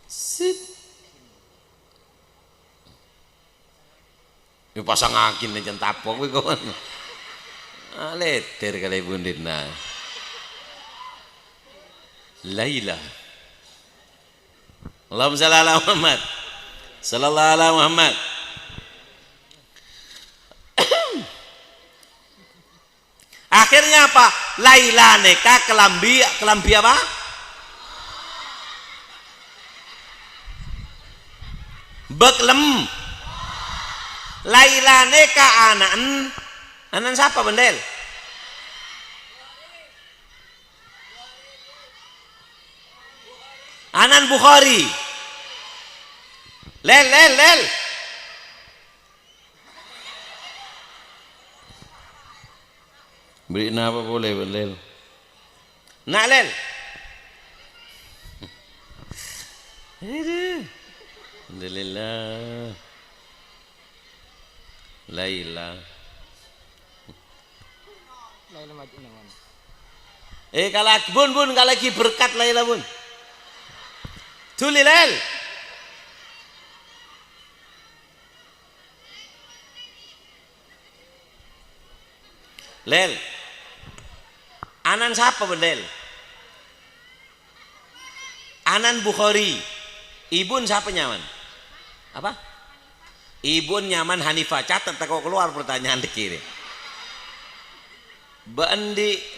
S2: Sit. Yo pasang akin jan tapok kuwi kon. Leter kali bunditna. Laila. Allahumma shalli ala Muhammad. Sallallahu alaihi Muhammad. Akhirnya apa? Laila neka kelambi apa? Beklem. Laila neka anan siapa bendel? Anan Bukhari. Lel. Beri apa boleh lel. Nak lel. Alhamdulillah. Laila.
S3: Laila maju nawan.
S2: Kalau bun kalau lagi berkat Laila bun. Tuli lel. Lel. Anan siapa bendel? Anan Bukhari. Ibun siapa nyaman? Apa? Ibun nyaman Hanifah. Catat kok keluar pertanyaan di kiri.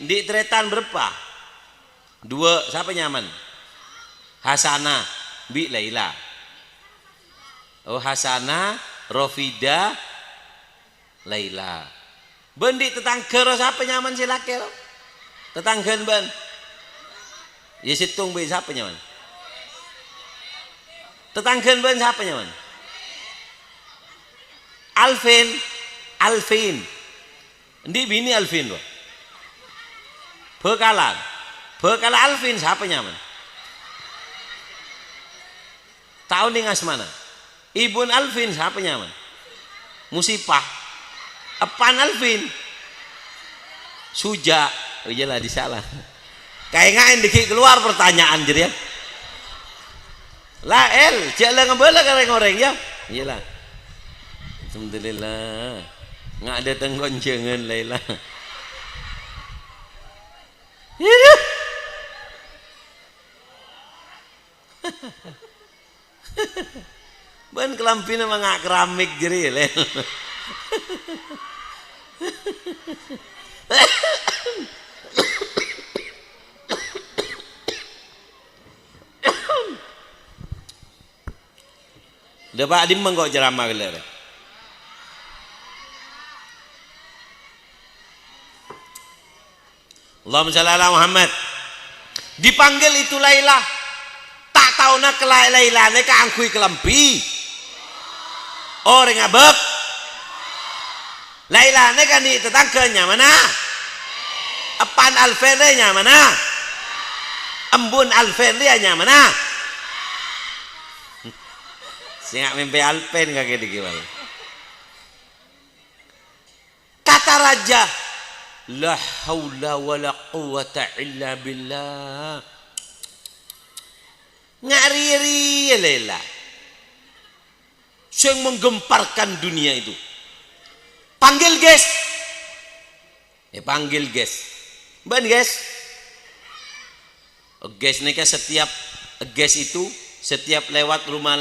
S2: Di tretan berapa? 2. Siapa nyaman? Hasanah bi Laila. Oh, Hasanah, Rofida, Laila. Bendi tetangga siapa nyaman silake lo? Tetanggan ben. Ya situng be siapa nyaman? Tetanggan ben siapa nyaman? Alvin. Ndi bini Alvin lo. Bekalan Alvin siapa nyaman? Tahu nih asmana. Ibun Alvin siapa nyaman? Musipah. Epan Alvin. Suja. Oh iyalah disalah. Kayak ngain dikit keluar pertanyaan jadi ya. Lah jangan ngebela orang ya. Iyalah. Alhamdulillah. Nggak ada tenggoncengan Laila. Ban kelampina mah keramik jadi Laila. Udah Pak Adim kok ceramah gelar. Allahumma shalli ala Muhammad. Dipanggil itu Laila. Tak tahu nak ke Laila ne ka angkui kelampi. Orang ngabek. Laila ne kan di tetangganya mana? Epan Alfennya mana? Embun Alfennya mana? Singak mimpi Alpen kakek dikiwal. Kata raja, la haula wala quwata illa billah. Ngariri Laila. Yang menggemparkan dunia itu. Panggil guys. Panggil guys. Ban guys. Guys nih kan setiap guys itu setiap lewat rumah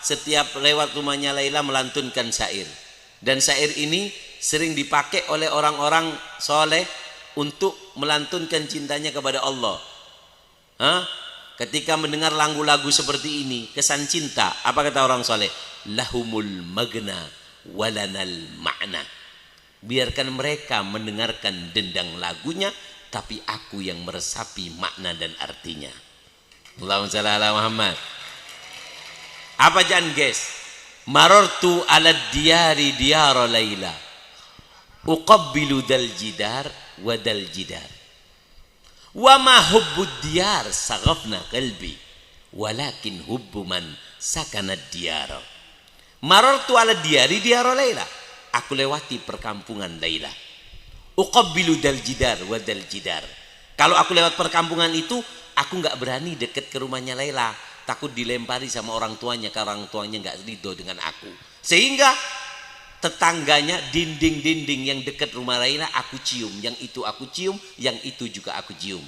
S2: setiap lewat rumahnya Laila melantunkan syair. Dan syair ini sering dipakai oleh orang-orang soleh untuk melantunkan cintanya kepada Allah. Ketika mendengar lagu-lagu seperti ini, kesan cinta, apa kata orang soleh? Lahumul magna walanal ma'na. Biarkan mereka mendengarkan dendang lagunya, tapi aku yang meresapi makna dan artinya. Allahumma shalli ala Muhammad. Apa jangan guys? Marartu ala diyari diyara Laila. Uqabbilu dal jidar wa dal jidar. Wa ma hubbud diyar saghafna qalbi. Walakin hubbu man sakanad diyara. Marartu ala diyari diyara Laila. Aku lewati perkampungan Laila. Uqabbilu dal jidar wa dal jidar. Kalau aku lewat perkampungan itu, aku nggak berani deket ke rumahnya Laila. Takut dilempari sama orang tuanya, karena orang tuanya nggak ridho dengan aku. Sehingga tetangganya dinding-dinding yang dekat rumah Laila aku cium, yang itu aku cium, yang itu juga aku cium.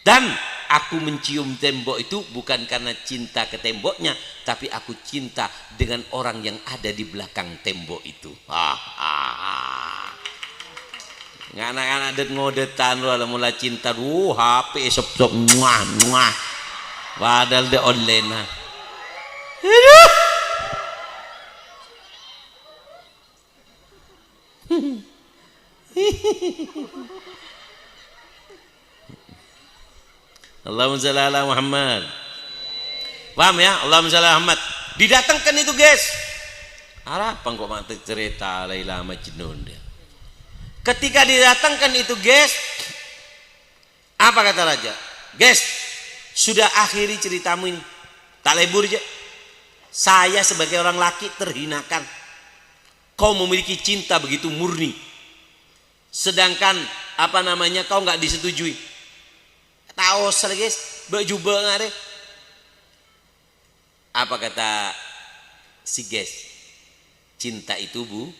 S2: Dan aku mencium tembok itu bukan karena cinta ke temboknya, tapi aku cinta dengan orang yang ada di belakang tembok itu. Anak-anak adet ngodetan lu mulai cinta HP sop-sop muah. Padahal de online. Allahumma shalli ala Muhammad. Paham ya? Allahumma shalli ala Muhammad. Didatangkan itu guys. Apa kok mati cerita Laila Majnun dia. Ketika didatangkan itu guys, apa kata raja? Guys, sudah akhiri ceritamu ini. Tak lebur aja. Saya sebagai orang laki terhinakan. Kau memiliki cinta begitu murni. Sedangkan kau nggak disetujui. Tahu sekali guys, baju ngare. Apa kata si guys? Cinta itu bu.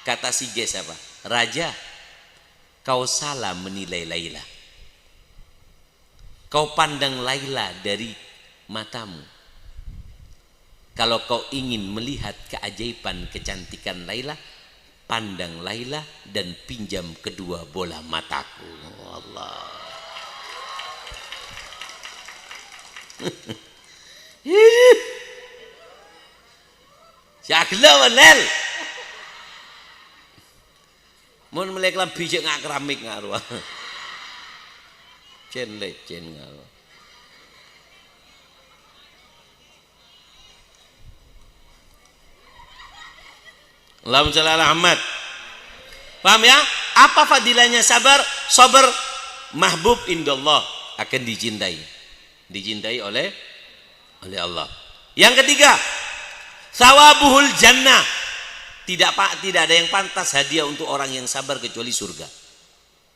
S2: Kata si guys apa? Raja, kau salah menilai Laila. Kau pandang Laila dari matamu. Kalau kau ingin melihat keajaiban kecantikan Laila, pandang Laila dan pinjam kedua bola mataku. Allah. Syakla manel. Mun melek lam bijak ngak keramik ngaruh. Cen lecen ngaruh. Allahumma shalli ala Muhammad. Paham ya? Apa fadilahnya sabar? Sabar mahbub indallah, akan dicintai. Dicintai oleh Allah. Yang ketiga, sawabuhul jannah. Tidak ada yang pantas hadiah untuk orang yang sabar kecuali surga.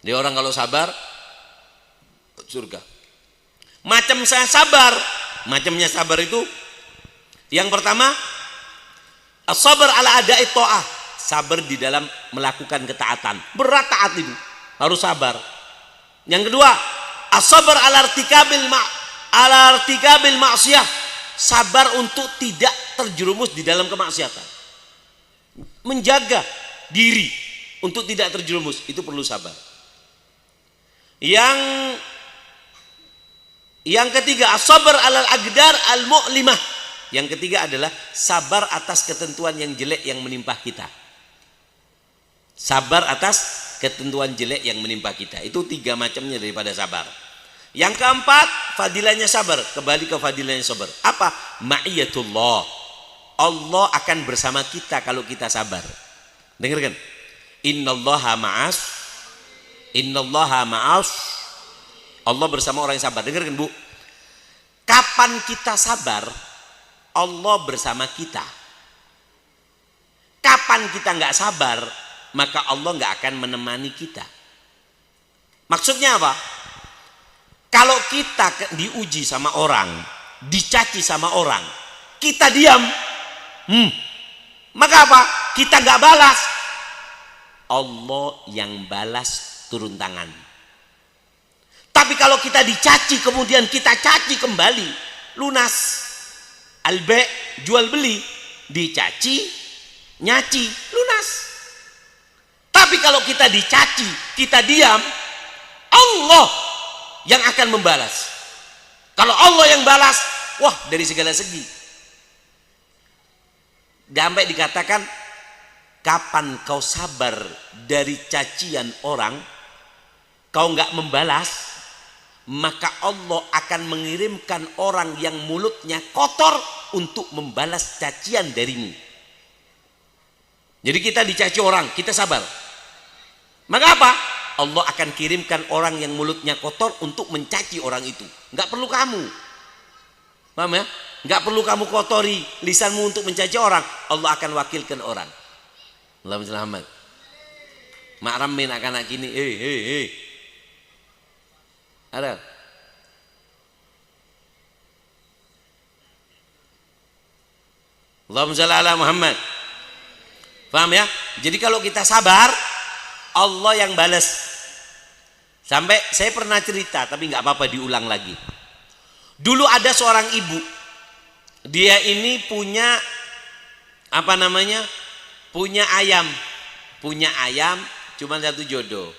S2: Dia orang kalau sabar surga. Macamnya sabar itu yang pertama, as-sabar ala ada'i ta'ah, sabar di dalam melakukan ketaatan. Berat taat itu, harus sabar. Yang kedua, as-sabar ala irtikabil ma'siyah, sabar untuk tidak terjerumus di dalam kemaksiatan. Menjaga diri untuk tidak terjerumus, itu perlu sabar. Yang ketiga, as-sabar alal aqdar al-mu'limah. Yang ketiga adalah sabar atas ketentuan yang jelek yang menimpa kita. Sabar atas ketentuan jelek yang menimpa kita. Itu 3 macamnya daripada sabar. Yang keempat, fadilahnya sabar. Kembali ke fadilahnya sabar. Apa? Ma'iyatullah. Allah akan bersama kita kalau kita sabar. Dengarkan. Innallaha ma'as. Allah bersama orang yang sabar. Dengarkan, Bu. Kapan kita sabar, Allah bersama kita. Kapan kita nggak sabar, maka Allah nggak akan menemani kita. Maksudnya apa? Kalau kita diuji sama orang, dicaci sama orang, kita diam, maka apa? Kita nggak balas. Allah yang balas turun tangan. Tapi kalau kita dicaci kemudian kita caci kembali, lunas. Albe, jual beli, dicaci, nyaci, lunas. Tapi kalau kita dicaci, kita diam, Allah yang akan membalas. Kalau Allah yang balas, wah, dari segala segi. Sampai dikatakan, kapan kau sabar dari cacian orang, kau nggak membalas, maka Allah akan mengirimkan orang yang mulutnya kotor untuk membalas cacian darimu. Jadi kita dicaci orang, kita sabar, maka apa? Allah akan kirimkan orang yang mulutnya kotor untuk mencaci orang itu. Nggak perlu kamu, paham ya? Nggak perlu kamu kotori lisanmu untuk mencaci orang. Allah akan wakilkan orang. Allahumma shalli Muhammad. Mak ramin akan gini, ada. Allahumma shalli ala Muhammad. Paham ya? Jadi kalau kita sabar, Allah yang balas. Sampai saya pernah cerita, tapi nggak apa-apa diulang lagi. Dulu ada seorang ibu, dia ini punya apa namanya? Punya ayam, cuma 1 jodoh.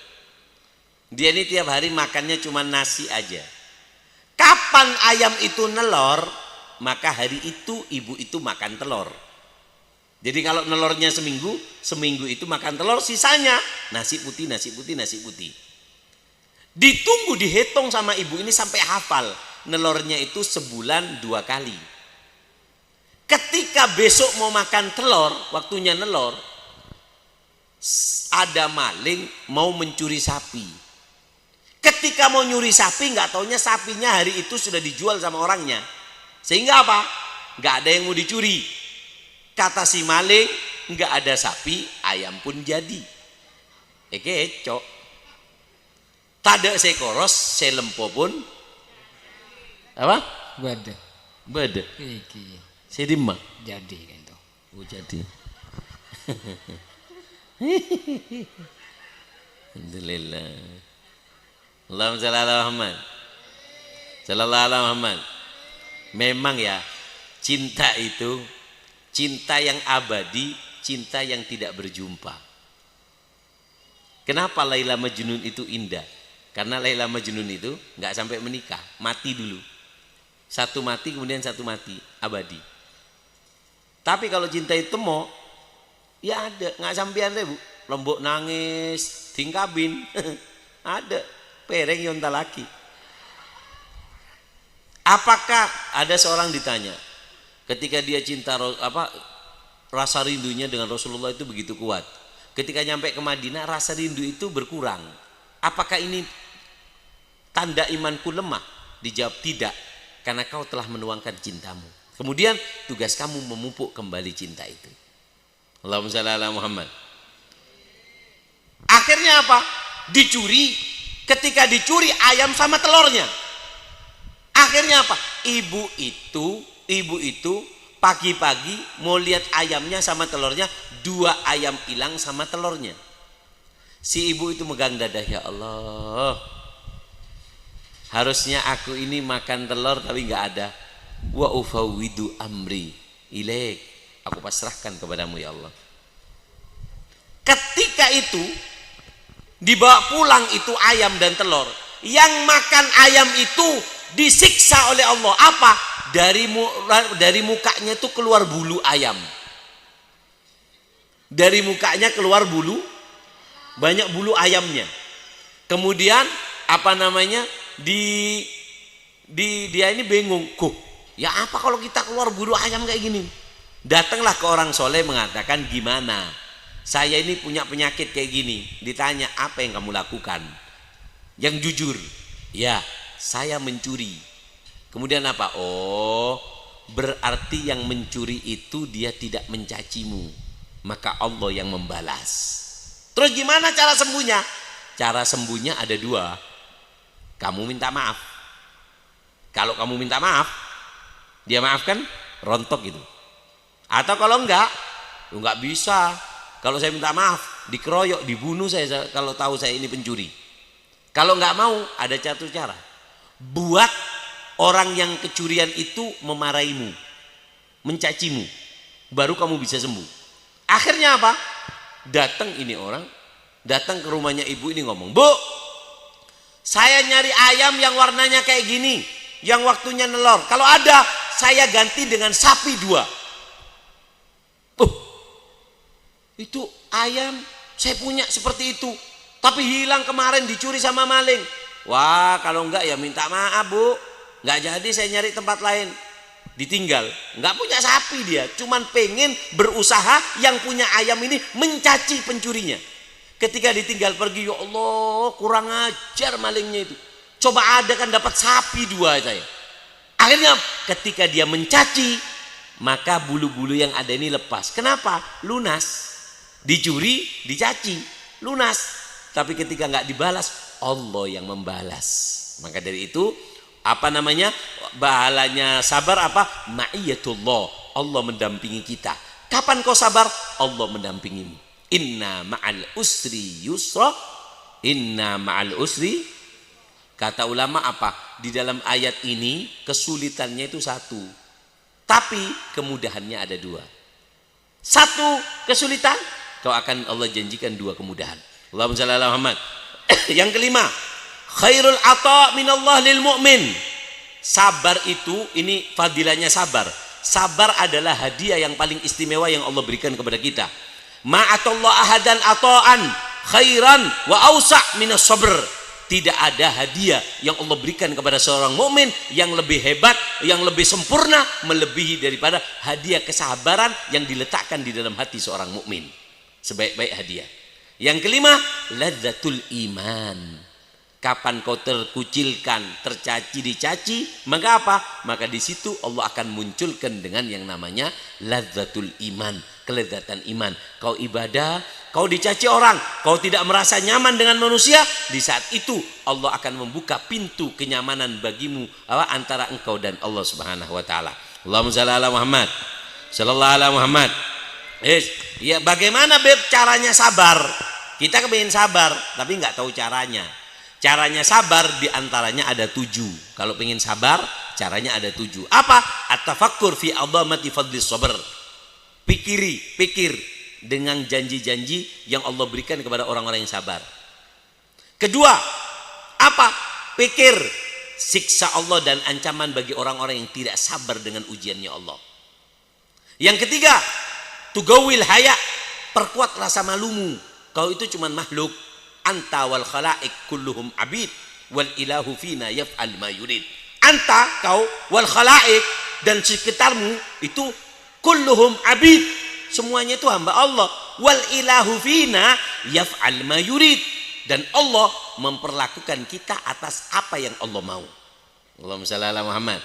S2: Dia ini tiap hari makannya cuma nasi aja. Kapan ayam itu nelor, maka hari itu ibu itu makan telur. Jadi kalau nelornya seminggu itu makan telur, sisanya nasi putih. Ditunggu, dihitung sama ibu ini sampai hafal. Nelornya itu sebulan 2 kali. Ketika besok mau makan telur, waktunya nelor, ada maling mau mencuri sapi. Ketika mau nyuri sapi, nggak taunya sapinya hari itu sudah dijual sama orangnya. Sehingga apa? Nggak ada yang mau dicuri. Kata si maling, nggak ada sapi, ayam pun jadi. Kecok. Tada sekoros, selempo pun apa? Bede.
S3: Iki
S2: Sedima.
S3: jadi gitu.
S2: Oh jadi. Alhamdulillah. Allahumma shalli ala Muhammad. Sallallahu alaihi Muhammad. Memang ya, cinta itu cinta yang abadi, cinta yang tidak berjumpa. Kenapa Laila Majnun itu indah? Karena Laila Majnun itu nggak sampai menikah, mati dulu. Satu mati kemudian satu mati, abadi. Tapi kalau cinta itu mau, ya ada, nggak sampean deh bu. Lombok nangis, tingkabin, ada. Pereng yonta laki. Apakah ada seorang ditanya, ketika dia cinta rasa rindunya dengan Rasulullah itu begitu kuat. Ketika nyampe ke Madinah rasa rindu itu berkurang. Apakah ini tanda imanku lemah? Dijawab tidak, karena kau telah menuangkan cintamu. Kemudian tugas kamu memupuk kembali cinta itu. Allahumma shalli ala Muhammad. Akhirnya apa? Dicuri. Ketika dicuri ayam sama telurnya. Akhirnya apa? Ibu itu pagi-pagi mau lihat ayamnya sama telurnya, 2 ayam hilang sama telurnya. Si ibu itu megang dada, ya Allah, harusnya aku ini makan telur tapi nggak ada. Wa ufawwidu amri ilaik, aku pasrahkan kepadamu ya Allah. Ketika itu dibawa pulang itu ayam dan telur, yang makan ayam itu disiksa oleh Allah. Apa? Dari mukanya itu keluar bulu ayam. Dari mukanya keluar bulu, banyak bulu ayamnya. Kemudian apa namanya? Dia ini bingung, kok ya apa kalau kita keluar bulu ayam kayak gini? Datanglah ke orang soleh mengatakan, gimana? Saya ini punya penyakit kayak gini. Ditanya, apa yang kamu lakukan? Yang jujur, ya saya mencuri. Kemudian apa? Oh, berarti yang mencuri itu dia tidak mencacimu, maka Allah yang membalas. Terus gimana cara sembuhnya? Cara sembuhnya ada 2. Kamu minta maaf. Kalau kamu minta maaf, dia maafkan, rontok gitu. Atau kalau enggak bisa. Kalau saya minta maaf, dikeroyok, dibunuh saya kalau tahu saya ini pencuri. Kalau enggak mau, ada satu cara. Buat orang yang kecurian itu memarahimu, mencacimu, baru kamu bisa sembuh. Akhirnya apa? Datang ini orang, datang ke rumahnya ibu ini ngomong, Bu, saya nyari ayam yang warnanya kayak gini, yang waktunya nelor. Kalau ada, saya ganti dengan sapi 2. Itu ayam saya punya seperti itu, tapi hilang kemarin, dicuri sama maling. Wah, kalau enggak ya minta maaf Bu, nggak jadi saya nyari tempat lain. Ditinggal, nggak punya sapi dia, cuman pengen berusaha yang punya ayam ini mencaci pencurinya. Ketika ditinggal pergi, ya Allah kurang ajar malingnya itu. Coba ada kan dapat sapi 2 saya. Akhirnya ketika dia mencaci, maka bulu-bulu yang ada ini lepas. Kenapa? Lunas. Dicuri, dicaci, lunas. Tapi ketika nggak dibalas, Allah yang membalas. Maka dari itu apa namanya, bahalanya sabar apa? Ma'iyatullah, Allah mendampingi kita. Kapan kau sabar? Allah mendampingimu. Inna ma'al usri yusra, inna ma'al usri. Kata ulama apa? Di dalam ayat ini kesulitannya itu 1, tapi kemudahannya ada 2. 1 kesulitan, kau akan Allah janjikan 2 kemudahan. Allahumma shalli ala Muhammad. Yang kelima, khairul ata minallah lil mu'min. Sabar itu, ini fadilahnya sabar. Sabar adalah hadiah yang paling istimewa yang Allah berikan kepada kita. Ma'atallah ahadan ata'an khairan wa awsa' minas sabr. Tidak ada hadiah yang Allah berikan kepada seorang mukmin yang lebih hebat, yang lebih sempurna, melebihi daripada hadiah kesabaran yang diletakkan di dalam hati seorang mukmin. Sebaik-baik hadiah. Yang kelima, ladzatul iman. Kapan kau terkucilkan, tercaci, dicaci, maka apa? Maka di situ Allah akan munculkan dengan yang namanya ladzatul iman, kelezatan iman. Kau ibadah, kau dicaci orang, kau tidak merasa nyaman dengan manusia, di saat itu Allah akan membuka pintu kenyamanan bagimu antara engkau dan Allah Subhanahu wa taala. Allahumma shalli ala Muhammad. Sallallahu alaihi Muhammad. Ya bagaimana Beb caranya sabar? Kita kepengen sabar tapi nggak tahu caranya. Caranya sabar diantaranya ada 7. Kalau pengen sabar, Caranya ada 7. Apa? At-tafakkur fi 'azamati fadlis sabr. Pikir dengan janji-janji yang Allah berikan kepada orang-orang yang sabar. Kedua, apa? Pikir siksa Allah dan ancaman bagi orang-orang yang tidak sabar dengan ujiannya Allah. Yang ketiga, tugawil haya, perkuat rasa malumu. Kau itu cuma makhluk. Anta wal khalaik kulluhum abid wal ilahu fina yaf'al ma yurid. Anta, kau, wal khalaik, dan sekitarmu itu kulluhum abid, semuanya itu hamba Allah. Wal ilahu fina yaf'al ma yurid, dan Allah memperlakukan kita atas apa yang Allah mau. Allahumma shalli ala Muhammad.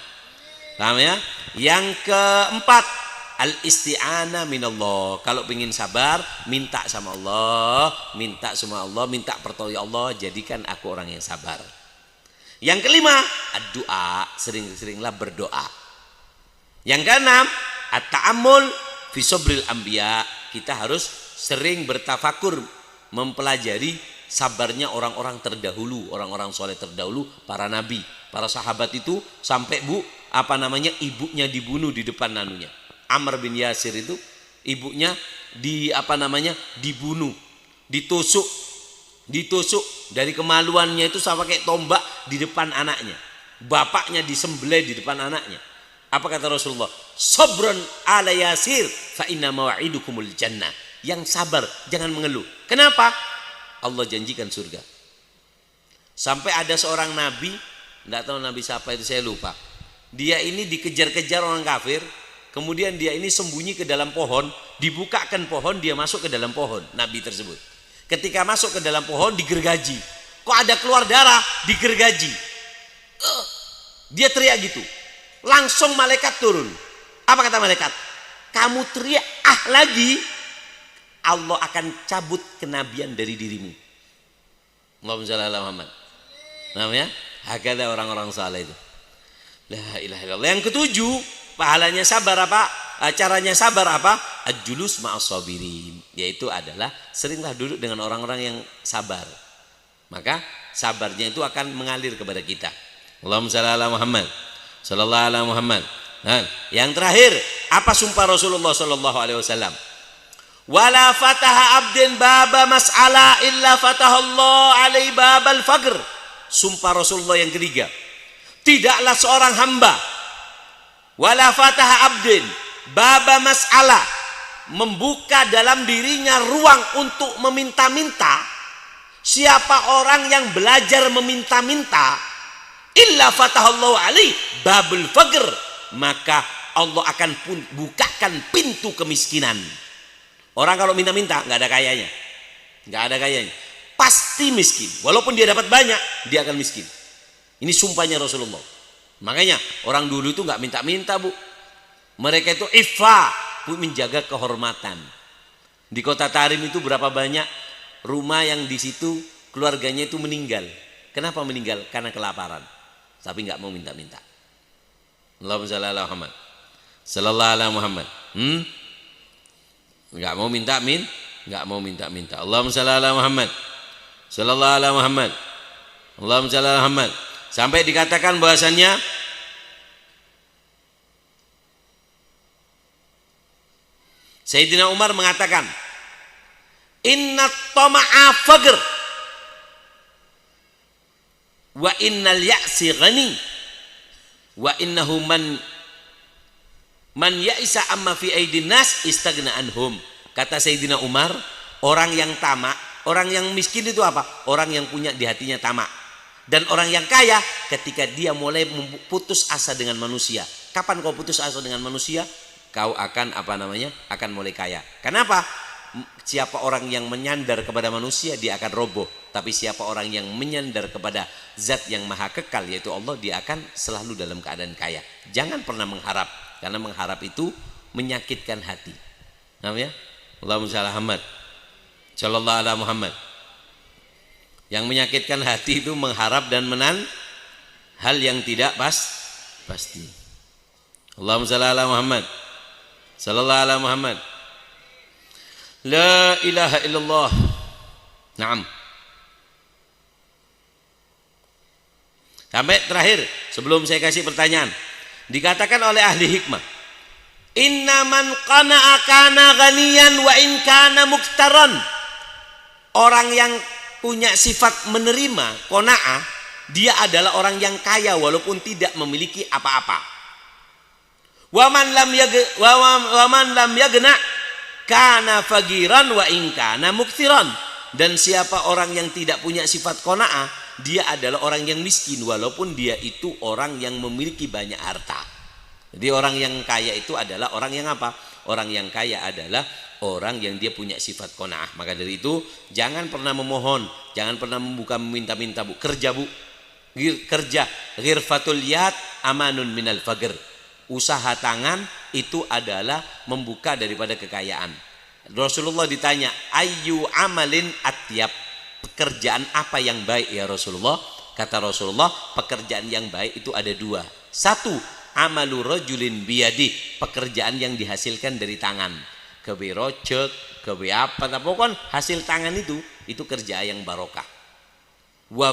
S2: Paham ya? Yang keempat, al isti'anah minallah. Kalau ingin sabar, minta sama Allah, minta sama Allah, minta pertolongan Allah, jadikan aku orang yang sabar. Yang kelima, doa, sering-seringlah berdoa. Yang keenam, at-ta'ammul fi sabril anbiya. Kita harus sering bertafakur, mempelajari sabarnya orang-orang terdahulu, orang-orang soleh terdahulu, para nabi, para sahabat itu sampai ibunya dibunuh di depan nanunya. Amr bin Yasir itu ibunya dibunuh, ditusuk dari kemaluannya itu sama kayak tombak di depan anaknya. Bapaknya disembelih di depan anaknya. Apa kata Rasulullah? Sabran ala Yasir fa inna maw'idukumul jannah. Yang sabar, jangan mengeluh. Kenapa? Allah janjikan surga. Sampai ada seorang nabi, enggak tahu nabi siapa itu, saya lupa. Dia ini dikejar-kejar orang kafir, kemudian dia ini sembunyi ke dalam pohon, dibukakan pohon, dia masuk ke dalam pohon, nabi tersebut. Ketika masuk ke dalam pohon digergaji. Kok ada keluar darah? Digergaji. Dia teriak gitu. Langsung malaikat turun. Apa kata malaikat? Kamu teriak lagi, Allah akan cabut kenabian dari dirimu. Allahumma shalli ala Muhammad. Namanya hakada orang-orang saleh itu. La ilaha illallah. Yang ketujuh, pahalanya sabar apa? Caranya sabar apa? Al-julus ma'as sabirin, yaitu adalah seringlah duduk dengan orang-orang yang sabar. Maka sabarnya itu akan mengalir kepada kita. Allahumma shalli ala Muhammad. Sallallahu ala Muhammad. Nah, yang terakhir, apa sumpah Rasulullah sallallahu alaihi wasallam? Wala fataha abdin baba mas'ala illa fatahallahu alaihi babal faqr. Sumpah Rasulullah yang ketiga. Tidaklah seorang hamba wala fataha abdin baba mas'alah, membuka dalam dirinya ruang untuk meminta-minta. Siapa orang yang belajar meminta-minta, illa fatahallahu alaihi babul faqr, maka Allah akan pun bukakan pintu kemiskinan. Orang kalau minta-minta nggak ada kayanya, pasti miskin. Walaupun dia dapat banyak, dia akan miskin. Ini sumpahnya Rasulullah. Makanya orang dulu itu nggak minta-minta, Bu. Mereka itu ifa, menjaga kehormatan. Di kota Tarim itu berapa banyak rumah yang di situ keluarganya itu meninggal. Kenapa meninggal? Karena kelaparan. Tapi nggak mau minta-minta. Allahumma shalli ala Muhammad. Sallallahu ala Muhammad. Nggak mau minta-minta. Allahumma shalli ala Muhammad. Sallallahu ala Muhammad. Allahumma shalli ala Muhammad. Sampai dikatakan bahwasannya Sayyidina Umar mengatakan, inna tama'a faqr wa innal ya'si ghani wa innahu man ya'isa amma fi aidin nas istaghna anhum. Kata Sayyidina Umar, orang yang tamak, orang yang miskin itu apa? Orang yang punya di hatinya tamak. Dan orang yang kaya ketika dia mulai putus asa dengan manusia. Kapan kau putus asa dengan manusia? Kau akan akan mulai kaya. Kenapa? Siapa orang yang menyandar kepada manusia, dia akan roboh. Tapi siapa orang yang menyandar kepada zat yang maha kekal, yaitu Allah, dia akan selalu dalam keadaan kaya. Jangan pernah mengharap, karena mengharap itu menyakitkan hati. Namanya Allahumma shalli ala Muhammad. Sallallahu ala Muhammad. Yang menyakitkan hati itu mengharap dan hal yang tidak pasti. Allahumma shalli ala Muhammad. Sallallahu ala Muhammad. La ilaha illallah. Naam. Sampai terakhir sebelum saya kasih pertanyaan. Dikatakan oleh ahli hikmah, innaman qana'a kana ghaniyan wa in kana muktaran. Orang yang punya sifat menerima, qanaah, dia adalah orang yang kaya walaupun tidak memiliki apa-apa. Waman lam yagna kana fagiran wa in kana muktiran. Dan siapa orang yang tidak punya sifat qanaah, dia adalah orang yang miskin walaupun dia itu orang yang memiliki banyak harta. Jadi orang yang kaya itu adalah orang yang apa? Orang yang kaya adalah orang yang dia punya sifat qanaah. Maka dari itu jangan pernah memohon, jangan pernah membuka meminta-minta, Bu. Kerja, Bu. Kerja. Ghirfatul yad amanun minal fagr. Usaha tangan itu adalah membuka daripada kekayaan. Rasulullah ditanya, ayyu amalin atyab, pekerjaan apa yang baik ya Rasulullah? Kata Rasulullah, pekerjaan yang baik itu ada dua. Satu, amalu rajulin biyadi, pekerjaan yang dihasilkan dari tangan. Kebe rojek, kebe apa, pokoknya hasil tangan itu kerja yang barokah. Wa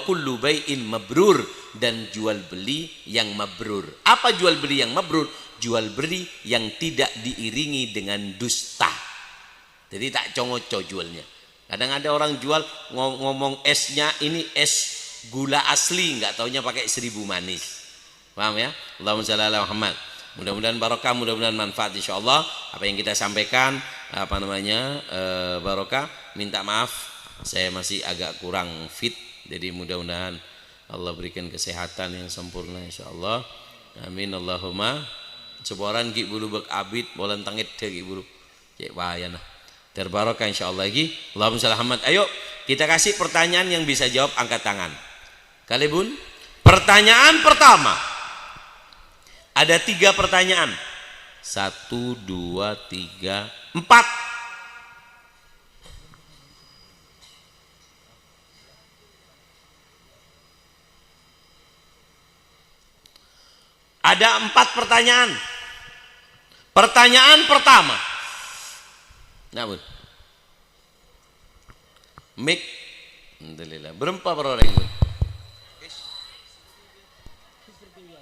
S2: kullu bai'in mabrur, dan jual beli yang mabrur. Apa jual beli yang mabrur? Jual beli yang tidak diiringi dengan dusta. Jadi tak congoco jualnya. Kadang ada orang jual ngomong esnya ini es gula asli, nggak taunya pakai 1000 manis. Paham ya? Allahumma shalli ala Muhammad. Mudah-mudahan barokah, mudah-mudahan manfaat insyaallah. Apa yang kita sampaikan barokah. Minta maaf saya masih agak kurang fit. Jadi mudah-mudahan Allah berikan kesehatan yang sempurna insyaallah. Amin Allahumma. Seborang ki bulu bek abid bolan tangit ki bulu. Cek bayana. Terbarokah insyaallah lagi. Allahumma shalli Muhammad. Ayo kita kasih pertanyaan yang bisa jawab, angkat tangan. Kalibun. Pertanyaan pertama. Ada 3 pertanyaan. 1, 2, 3, 4. Ada 4 pertanyaan. Pertanyaan pertama. Nah, Bun. Mik. Alhamdulillah. Berapa orang ini?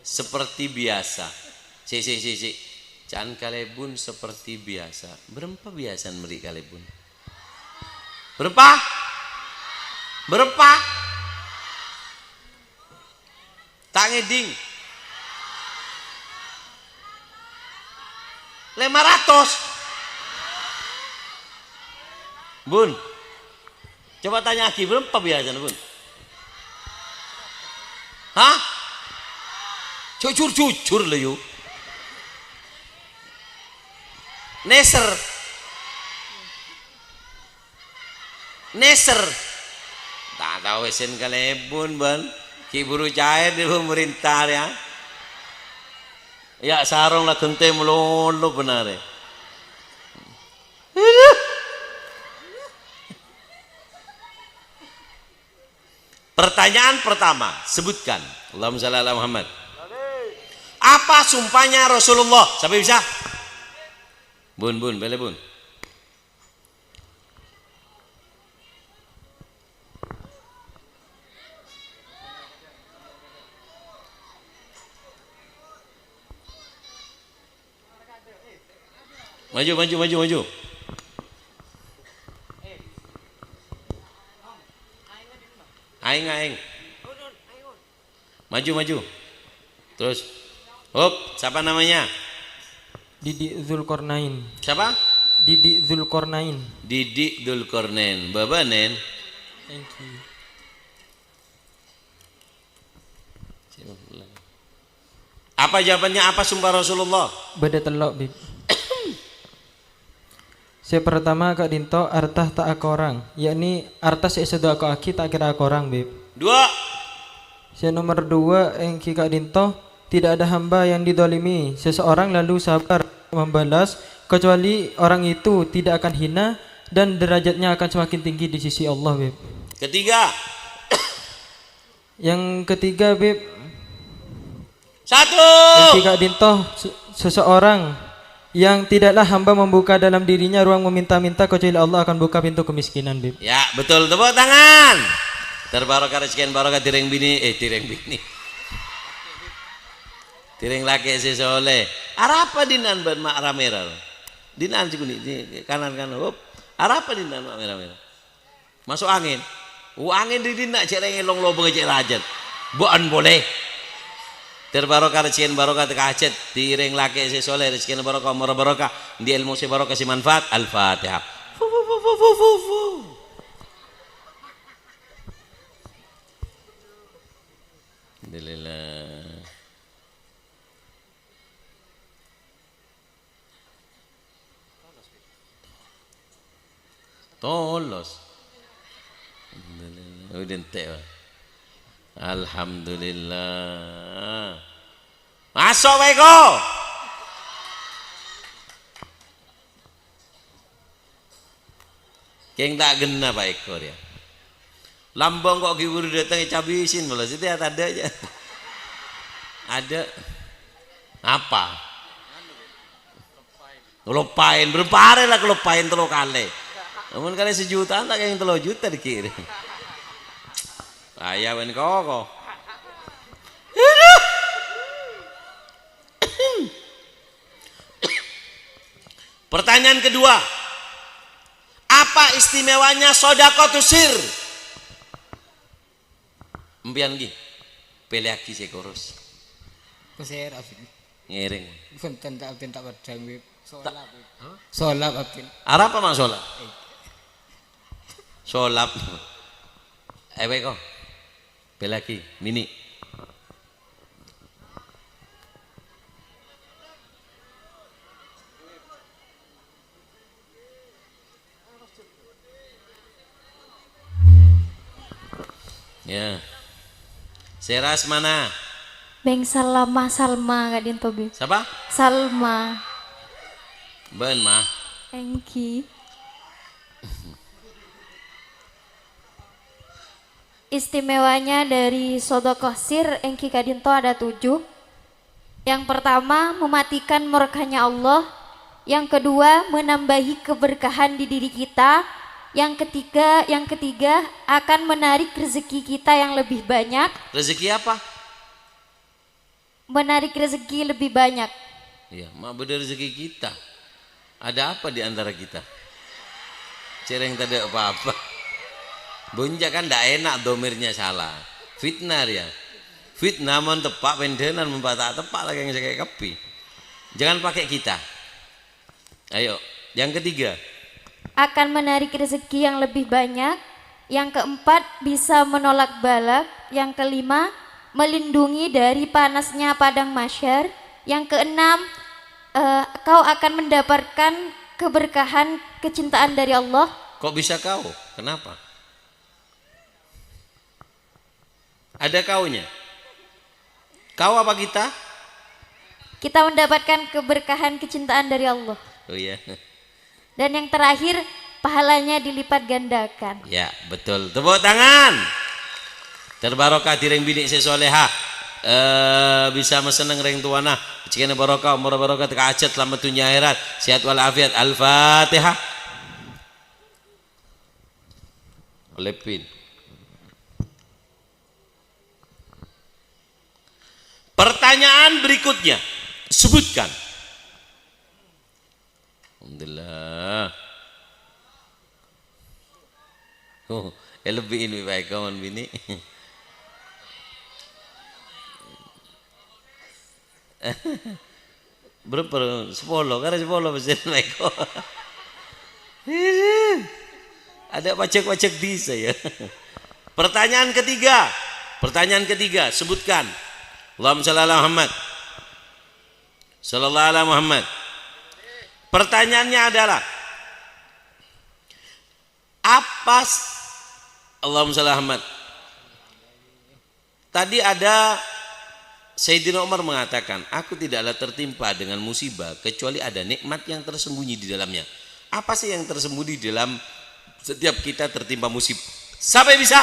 S2: Seperti biasa. Si. Can kalebun seperti biasa. Berapa biasa meri kalebun? Berapa? Berapa? Tak ngeding. 500. Bun, coba tanya lagi, berapa biasa Bun? Hah? Jujur lah yuk. Neser. Tak tahu esen kalebun ban. Ki buru cair di pemerintah ya. Ya sarong lah kente melolo benar ya. Pertanyaan pertama, sebutkan. Allahumma shalli ala Muhammad. Apa sumpahnya Rasulullah? Sampai bisa? Bun, boleh Bun. Maju. Aing. Maju. Terus. Hop, siapa namanya?
S4: Didi Zulkarnain.
S2: Siapa?
S4: Didi Zulkarnain.
S2: Didi Zulkarnain. Baba Nen.
S4: Thank you.
S2: Apa jawabannya? Apa sumpah Rasulullah?
S4: Beda telok, Bib. Saya pertama kak dinto artah tak aku orang, yakni artah saya sudah aku aki tak kira aku orang, Bib.
S2: 2.
S4: Saya nomor 2 yang kak dinto tidak ada hamba yang didolimi seseorang lalu sabar membalas kecuali orang itu tidak akan hina dan derajatnya akan semakin tinggi di sisi Allah, Bib.
S2: Ketiga.
S4: Yang ketiga, Bib.
S2: 1.
S4: Yang kak dinto seseorang yang tidaklah hamba membuka dalam dirinya ruang meminta-minta kecuali Allah akan buka pintu kemiskinan, Bib.
S2: Ya, betul. Tepuk tangan. Terbarokah rezeki barokah tireng bini tireng laki si soleh. Arapa dinan ban mak ramera. Dinan cikuni di kanan hop. Arapa dinan mak merah. Masuk angin. Angin di dina cek rengelong lobeng cek rajat. Buan boleh. Terbarokah rezeki barokah tekacet tireng laki si soleh rezeki barokah umur barokah di ilmu si barokah si manfaat. Al-Fatihah. Alhamdulillah. Tolos. Alhamdulillah. Udah entek. Alhamdulillah. Masuk wae ko. Keng tak gena Pak ekor ya. Lambang kok gibur datang cabisin malah situ ada aja. Ada apa? Lupain berpare lah kelupain telo kali. Namun kali sejutaan tak yang 3 juta dikirim. Ayah wen kok. Pertanyaan kedua, apa istimewanya sedekah sir? Mbian gi, pelaki sekoros.
S3: Kusir apin.
S2: Ngiring.
S3: Punten tak apin tak pedang wip. Solap apin.
S2: Arapa mak solap? Solap. Ewe kok. Pelaki mini. Ya. Seras mana?
S5: Beng Salma gak dinto be.
S2: Siapa?
S5: Salma.
S2: Ben mah.
S5: Engki. Istimewanya dari sedekah sir engki kadinto ada 7. Yang pertama mematikan murkanya Allah. Yang kedua menambahi keberkahan di diri kita. Yang ketiga akan menarik rezeki kita yang lebih banyak.
S2: Rezeki apa?
S5: Menarik rezeki lebih banyak.
S2: Iya, mak beda rezeki kita. Ada apa di antara kita? Cereng tak ada apa-apa. Bunja kan tidak enak domirnya salah. Fitnah ya. Fitnah mon tepak pendenan membatak tepak lagi yang kayak kepi. Jangan pakai kita. Ayo, yang ketiga.
S5: Akan menarik rezeki yang lebih banyak. Yang keempat bisa menolak balak. Yang kelima melindungi dari panasnya padang mahsyar. Yang keenam kau akan mendapatkan keberkahan kecintaan dari Allah.
S2: Kok bisa kau? Kenapa? Ada kaunya? Kau apa kita?
S5: Kita mendapatkan keberkahan kecintaan dari Allah.
S2: Oh iya.
S5: Dan yang terakhir pahalanya dilipat gandakan.
S2: Ya betul. Tepuk tangan. Terbarokah tireng bini sesoleha. Bisa meseneng reng tuana. Cikana barokah, umur barokah teka acet selamat dunia akhirat. Sehat walafiat. Al-Fatihah. Lepin. Pertanyaan berikutnya. Sebutkan. Alhamdulillah. Oh, lebih ini baik kawan bini. Berapa? 10 karena 10 persen baik. Ada pacek-pacek di saya. Pertanyaan ketiga, sebutkan. Allahumma shalli ala Muhammad. Sallallahu alaihi Muhammad. Pertanyaannya adalah apa Allahumma shalli ala Muhammad. Tadi ada Sayyidina Umar mengatakan, aku tidaklah tertimpa dengan musibah kecuali ada nikmat yang tersembunyi di dalamnya. Apa sih yang tersembunyi di dalam setiap kita tertimpa musibah? Siapa yang bisa?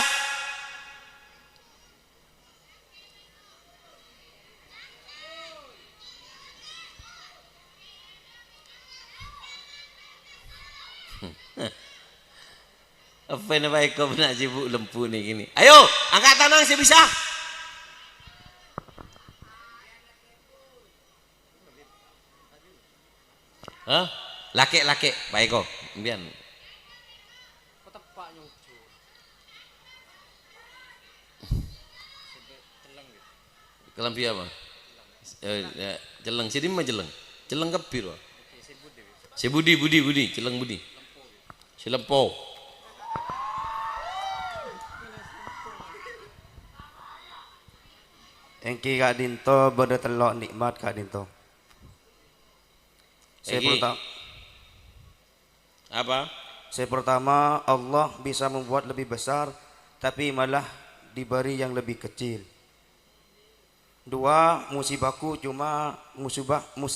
S2: Apa ini baik kau nak sibuk lempu nih gini. Ayo, angkat tangan saya bisa. Hah? Laki-laki, baik kau. Biar. Kelampi apa? Ya, jeleng, sini mah jeleng. Jeleng kepir. Si Budi, jeleng Budi. Si Lempo.
S6: Engki Kak Dinto bodo telok nikmat Kak Dinto.
S2: Apa?
S6: Saya pertama Allah bisa membuat lebih besar tapi malah diberi yang lebih kecil. Dua, musibahku cuma musibahku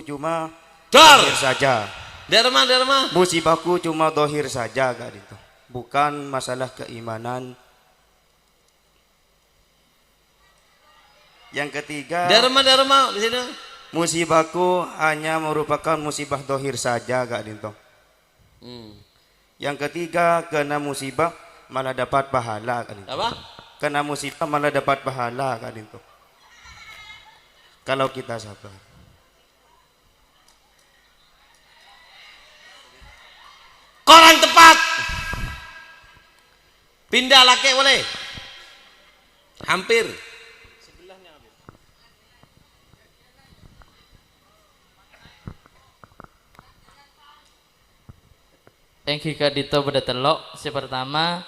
S6: cuma dohir saja.
S2: Derma.
S6: Musibahku cuma dohir saja Kak Dinto. Bukan masalah keimanan. Yang ketiga,
S2: Derma di sini.
S6: musibahku hanya merupakan musibah dohir saja Kak Dinto. Yang ketiga, kena musibah malah dapat pahala Kak Dinto.
S2: Apa?
S6: Kena musibah malah dapat pahala Kak Dinto. Kalau kita sabar.
S2: Korang tepat. Pindah laki boleh. Hampir.
S7: Engki Kak Dito pada telok. Pertama,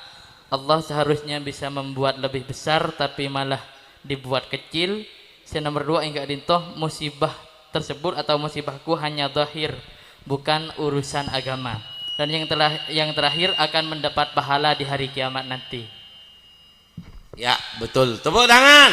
S7: Allah seharusnya bisa membuat lebih besar tapi malah dibuat kecil. Nomor dua, Kak Dito, musibah tersebut atau musibahku hanya zahir, bukan urusan agama. Dan yang terakhir akan mendapat pahala di hari kiamat nanti.
S2: Ya, betul. Tepuk tangan.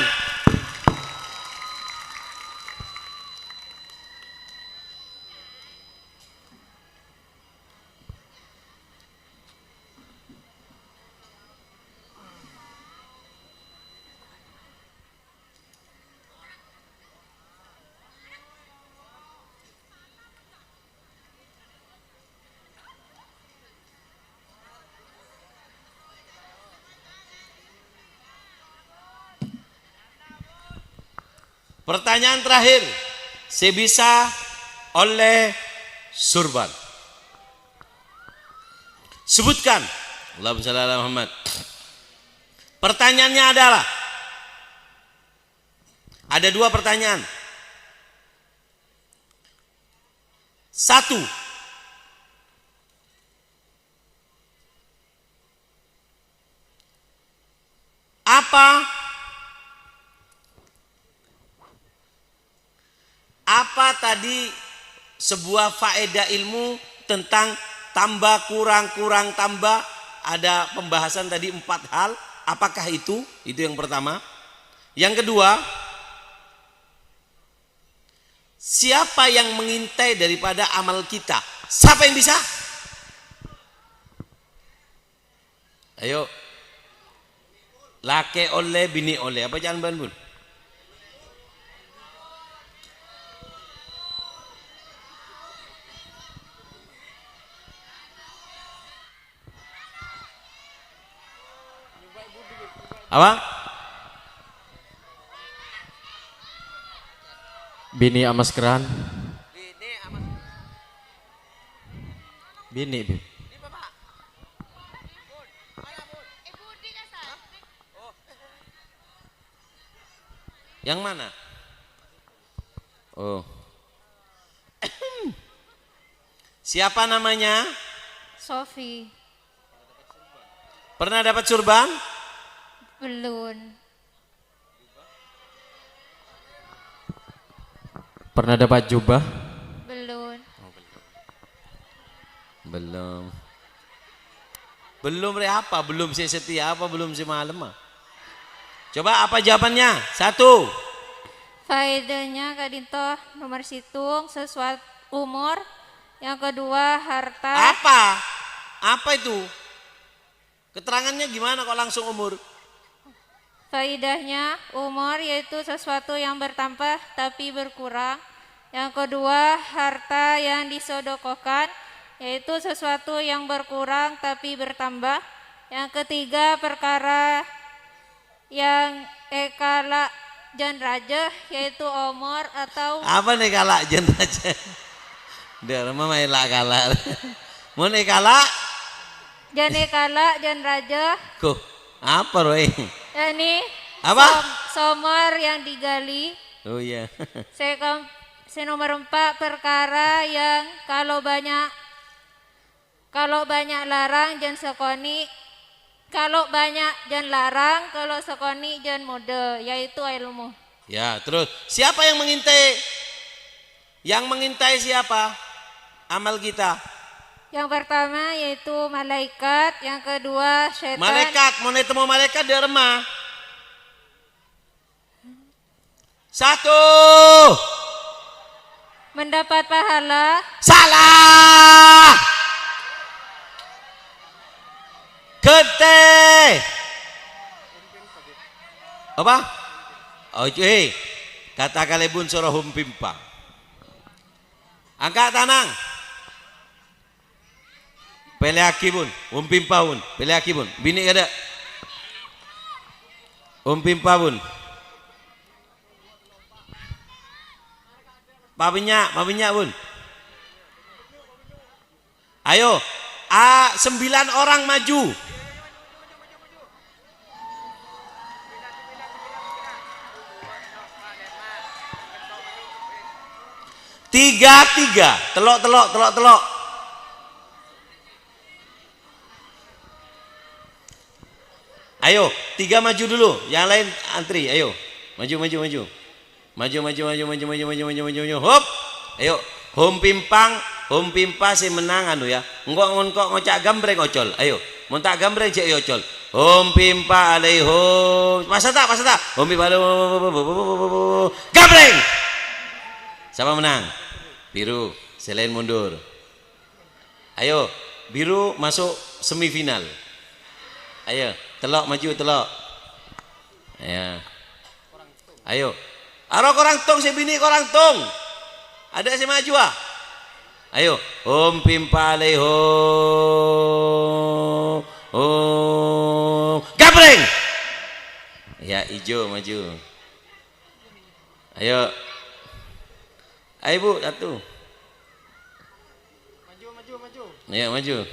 S2: Pertanyaan terakhir, sebisa oleh surban. Sebutkan. Allahumma shalli ala Muhammad. Pertanyaannya adalah, ada dua pertanyaan. Satu, apa tadi sebuah faedah ilmu tentang tambah kurang tambah, ada pembahasan tadi 4 hal, apakah itu yang pertama. Yang kedua, siapa yang mengintai daripada amal kita? Siapa yang bisa? Ayo, laki oleh bini oleh, apa jangan bangun? Apa?
S8: Bini amas keran. Bini.
S2: Yang mana? Oh. Siapa namanya?
S5: Sofi.
S2: Pernah dapat surban?
S5: Belum.
S8: Pernah dapat jubah?
S5: Belum.
S2: Belum apa? Belum si setia apa? Belum si malam mah? Coba apa jawabannya? 1.
S5: Faedahnya Kak Dinto nomor situng sesuatu umur. Yang kedua harta.
S2: Apa itu? Keterangannya gimana kok langsung umur?
S5: Faedahnya umur yaitu sesuatu yang bertambah tapi berkurang. Yang kedua harta yang disodokokan.
S9: yaitu sesuatu yang berkurang tapi bertambah. Yang ketiga perkara yang ekala jan raja, yaitu omor atau
S2: Apa nih kalak jen aja? Dia rumah main lah kalak. Mau nih kalak?
S9: jan ekala jan raja,
S2: Kuh, apa Roy?
S9: yakni
S2: Apa?
S9: somor yang digali.
S2: Oh iya.
S9: Nomor 4 perkara yang kalau banyak larang jan sekoni, kalau banyak jan larang, kalau sekoni jan mode, yaitu ilmu.
S2: Ya, terus siapa yang mengintai? Yang mengintai siapa? Amal kita.
S9: Yang pertama yaitu malaikat, yang kedua setan.
S2: Malaikat, mau ketemu malaikat di rumah. 1.
S9: Mendapat pahala.
S2: Salah. Kete. Apa? Oh, kata kalebun surah humpimpa. Angkat tanang. Peleaki bun, humpimpa bun, peleaki bun. Bini ada. Humpimpa bun. Mabinya bun. Ayo, 9 orang maju. Tiga, telok. Ayo, 3 maju dulu, yang lain antri. Ayo, maju. Hop, ayo, hom pimpa si menang anu ya. Engkok ngocak gambreng ocol. Ayo, montak gambreng cek ocol. Hom pimpa alaihom. Masa tak? Hom pimpa alaihom. Gambreng. Siapa menang? Biru. Selain mundur. Ayo, biru masuk semifinal. Ayo, telok maju telok. Ya. Ayo. Arok orang tong si bini orang tong. Ada si maju ah. Ayo, hom pimpa alaihom. Gabreng. Ya, hijau maju. Ayo. Ayo Bu, satu. Maju. Ya, maju.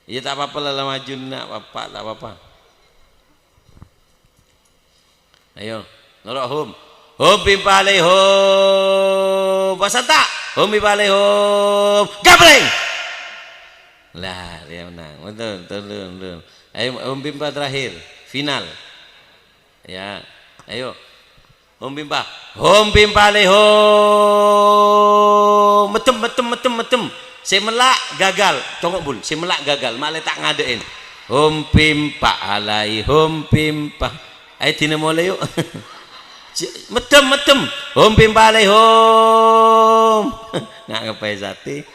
S2: Iya tak apa-apa lah maju nak bapak, tak apa-apa. Ayo, norok hum. Hum pimpa alaihom. Pasal tak? Hum pimpa alaihom. Gabreng. Lah, dia menang. Betul. Ayo, hum pimpa terakhir, final. Ya, ayo. Hum pimpa alaihom. Metem. Saya melak gagal, congok bul. Saya melak gagal, malah tak ngadein. Hum pimpa alaihom pimpa. Ayo tina mulai yuk. Metem. Hum pimpa alaihom. Nggak ngapain sate.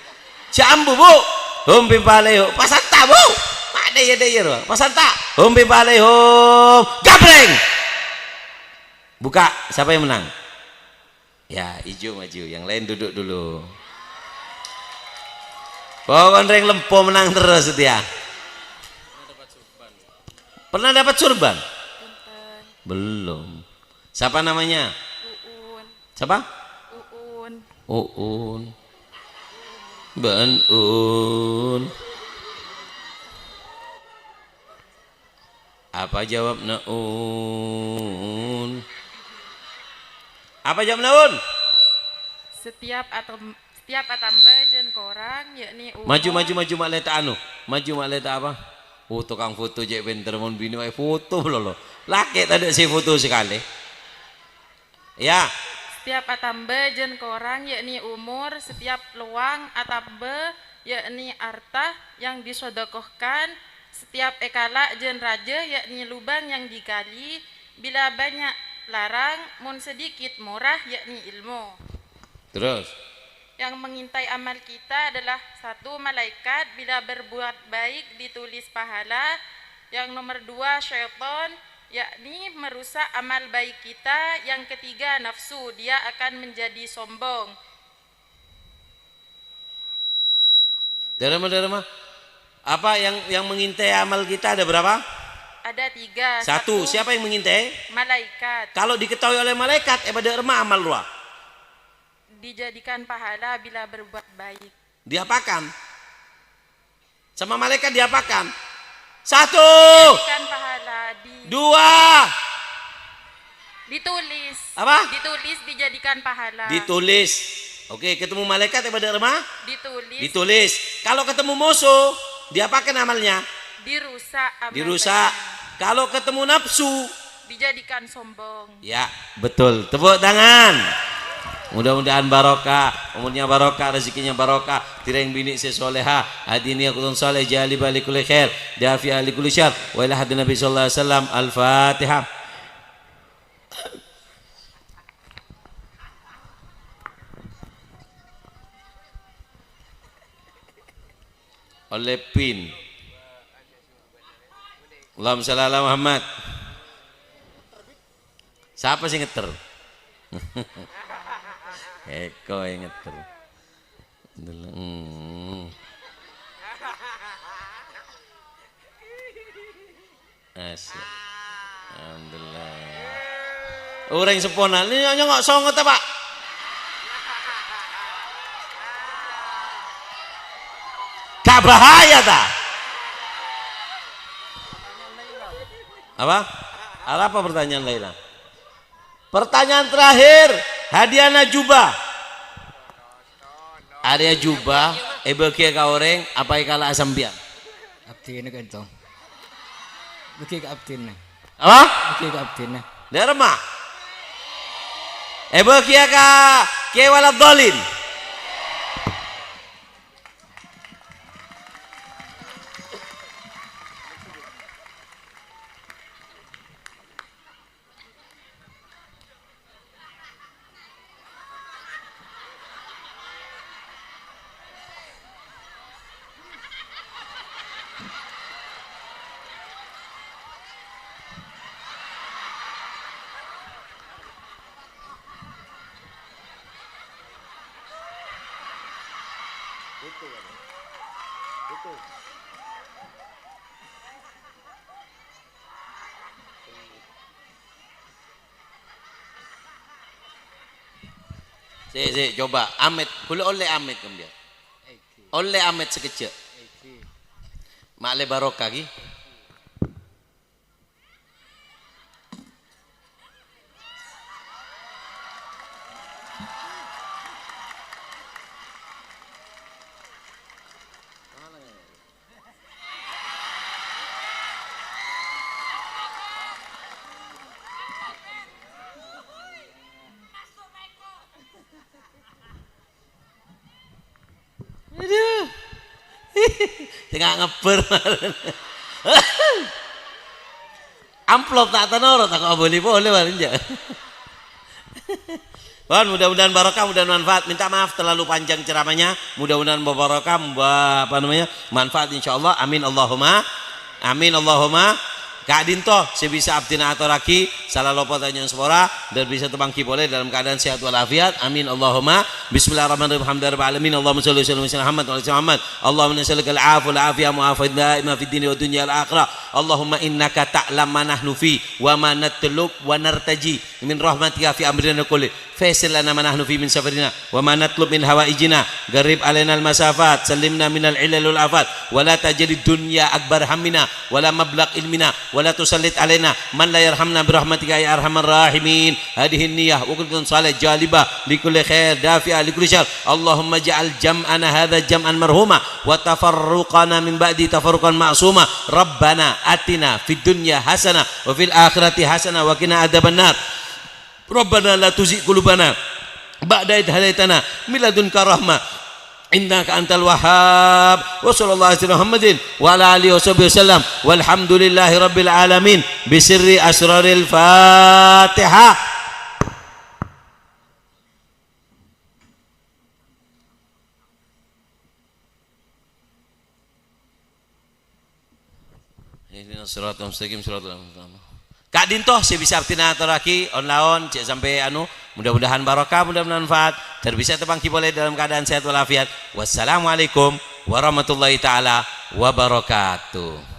S2: Jambu Bu. Hum pimpa alaihom. Pasanta Bu. Ada ya. Pasanta. Hum pimpa alaihom. Gabreng. Buka, siapa yang menang? Ya, hijau maju, yang lain duduk dulu. Kondreng lempo menang terus dia. Pernah dapat surban? Belum. Siapa namanya?
S10: Uun.
S2: Siapa?
S10: Uun.
S2: Ben Un. Apa jawabnya Un? Apa jawabnya Un?
S10: Setiap atamba jen korang yakni umur.
S2: Maju mak leta anu. Maju mak leta apa? Oh, tukang foto je pinter mon bini wae foto lho. Laki tak ada si foto sekali. Ya.
S10: Setiap atamba jen korang yakni umur, setiap luang atamba yakni harta yang disodokohkan, setiap ekala jen raja yakni lubang yang digali, bila banyak larang mun sedikit murah yakni ilmu.
S2: Terus
S10: Yang mengintai amal kita adalah 1 malaikat, bila berbuat baik ditulis pahala. Yang nomor 2 syaitan, yakni merusak amal baik kita. Yang ketiga nafsu, dia akan menjadi sombong.
S2: Derma. Apa yang mengintai amal kita ada berapa?
S10: Ada 3.
S2: Satu, siapa yang mengintai?
S10: Malaikat.
S2: Kalau diketahui oleh malaikat, derma amal lu.
S10: Dijadikan pahala bila berbuat baik.
S2: Diapakan? Sama malaikat diapakan? 1.
S10: Dijadikan pahala.
S2: 2.
S10: Ditulis.
S2: Apa?
S10: Ditulis dijadikan pahala.
S2: Ditulis. Oke, ketemu malaikat derma?
S10: Ditulis.
S2: Ditulis. Kalau ketemu musuh, diapakan amalnya?
S10: Dirusak amalnya.
S2: Dirusak. Kalau ketemu nafsu,
S10: dijadikan sombong.
S2: ya, betul. Tepuk tangan. Mudah-mudahan barokah, umurnya barokah, rezekinya barokah, tireng bini sesoleha, hadini akutun soleh, jali balik kulli khair, dafi ahli kulli syar, wa ila hadin Nabi sallallahu alaihi wasallam. Al-Fatihah. Oleh pin. Allahumma shalli ala Muhammad. Siapa sih ngeter? Eko yang ngeter. Asyik. Alhamdulillah. Orang sepona ini nggak songot apa? Gak bahaya tak? Apa pertanyaan Laila? Pertanyaan terakhir, hadiah jubah. Hadiah jubah, bagi ka orang apa ikala asam biang?
S3: Abdi ini kan toh. Bagi ke abdi ini.
S2: Apa?
S3: Bagi ke abdi ini.
S2: Derma. Bagi ka kewalad dolin. Si, coba Amet, boleh oleh Amet kemudian. Oleh Amet sekejap. Mak le barokah lagi. Tengah ngeber. Amplop tak tenorot aku boleh paling aja. Bon, mudah-mudahan barokah, mudah-mudahan manfaat. Minta maaf terlalu panjang ceramahnya. Mudah-mudahan barokah, manfaat insyaallah. Amin Allahumma. Amin Allahumma. Kak Dinto sebisa abdina atau raki salah lopot yang sepora dan bisa terbangki boleh dalam keadaan sehat walafiat. Amin Allahumma. Bismillahirrahmanirrahim. Alhamdulillah alamin. Allahumma shalli wa sallim ala Muhammad wa ala Muhammad. Allahumma nas'aluka al-'afwa wal 'afiyah mu'afiyatan daimah fid dini wa dunya al akhirah. Allahumma innaka ta'lam ma nahnu fi wa ma natlub wa nartaji min rahmatika fi amrina kulli. Faisal lana ma nahnu fi min safarina wa ma natlub min hawaijina. Garib alaina al-masafat. Sallimna min al-'ilal wal afat. Wa la tajrid dunya akbar hammina wa la mablagh ilmina. ولا تسلط علينا من لا يرحمنا برحمتك يا ارحم الراحمين. هذه النية وكل صالح جالبة لكل خير دافئة لكل شر. اللهم اجعل جمعنا هذا جمعا مرحوما وتفرقنا من بعد تفرقا معصوما. ربنا آتنا في الدنيا حسنة وفي الآخرة حسنة وقنا عذاب النار. ربنا لا تزغ قلوبنا بعد إذ هديتنا من لدنك رحمة innaka antal wahhab. Wa sallallahu alaihi Muhammadin wa ala alihi wasallam walhamdulillahi rabbil alamin bisirri asraril Fatihah. Ihdinas siratal mustaqim siratal ladzina. Kak Dinto sebisa artina teraki on cek sampai mudah-mudahan barokah, mudah-mudahan manfaat, terbisa tepangki boleh dalam keadaan sehat walafiat. Wassalamualaikum
S1: warahmatullahi taala wabarakatuh.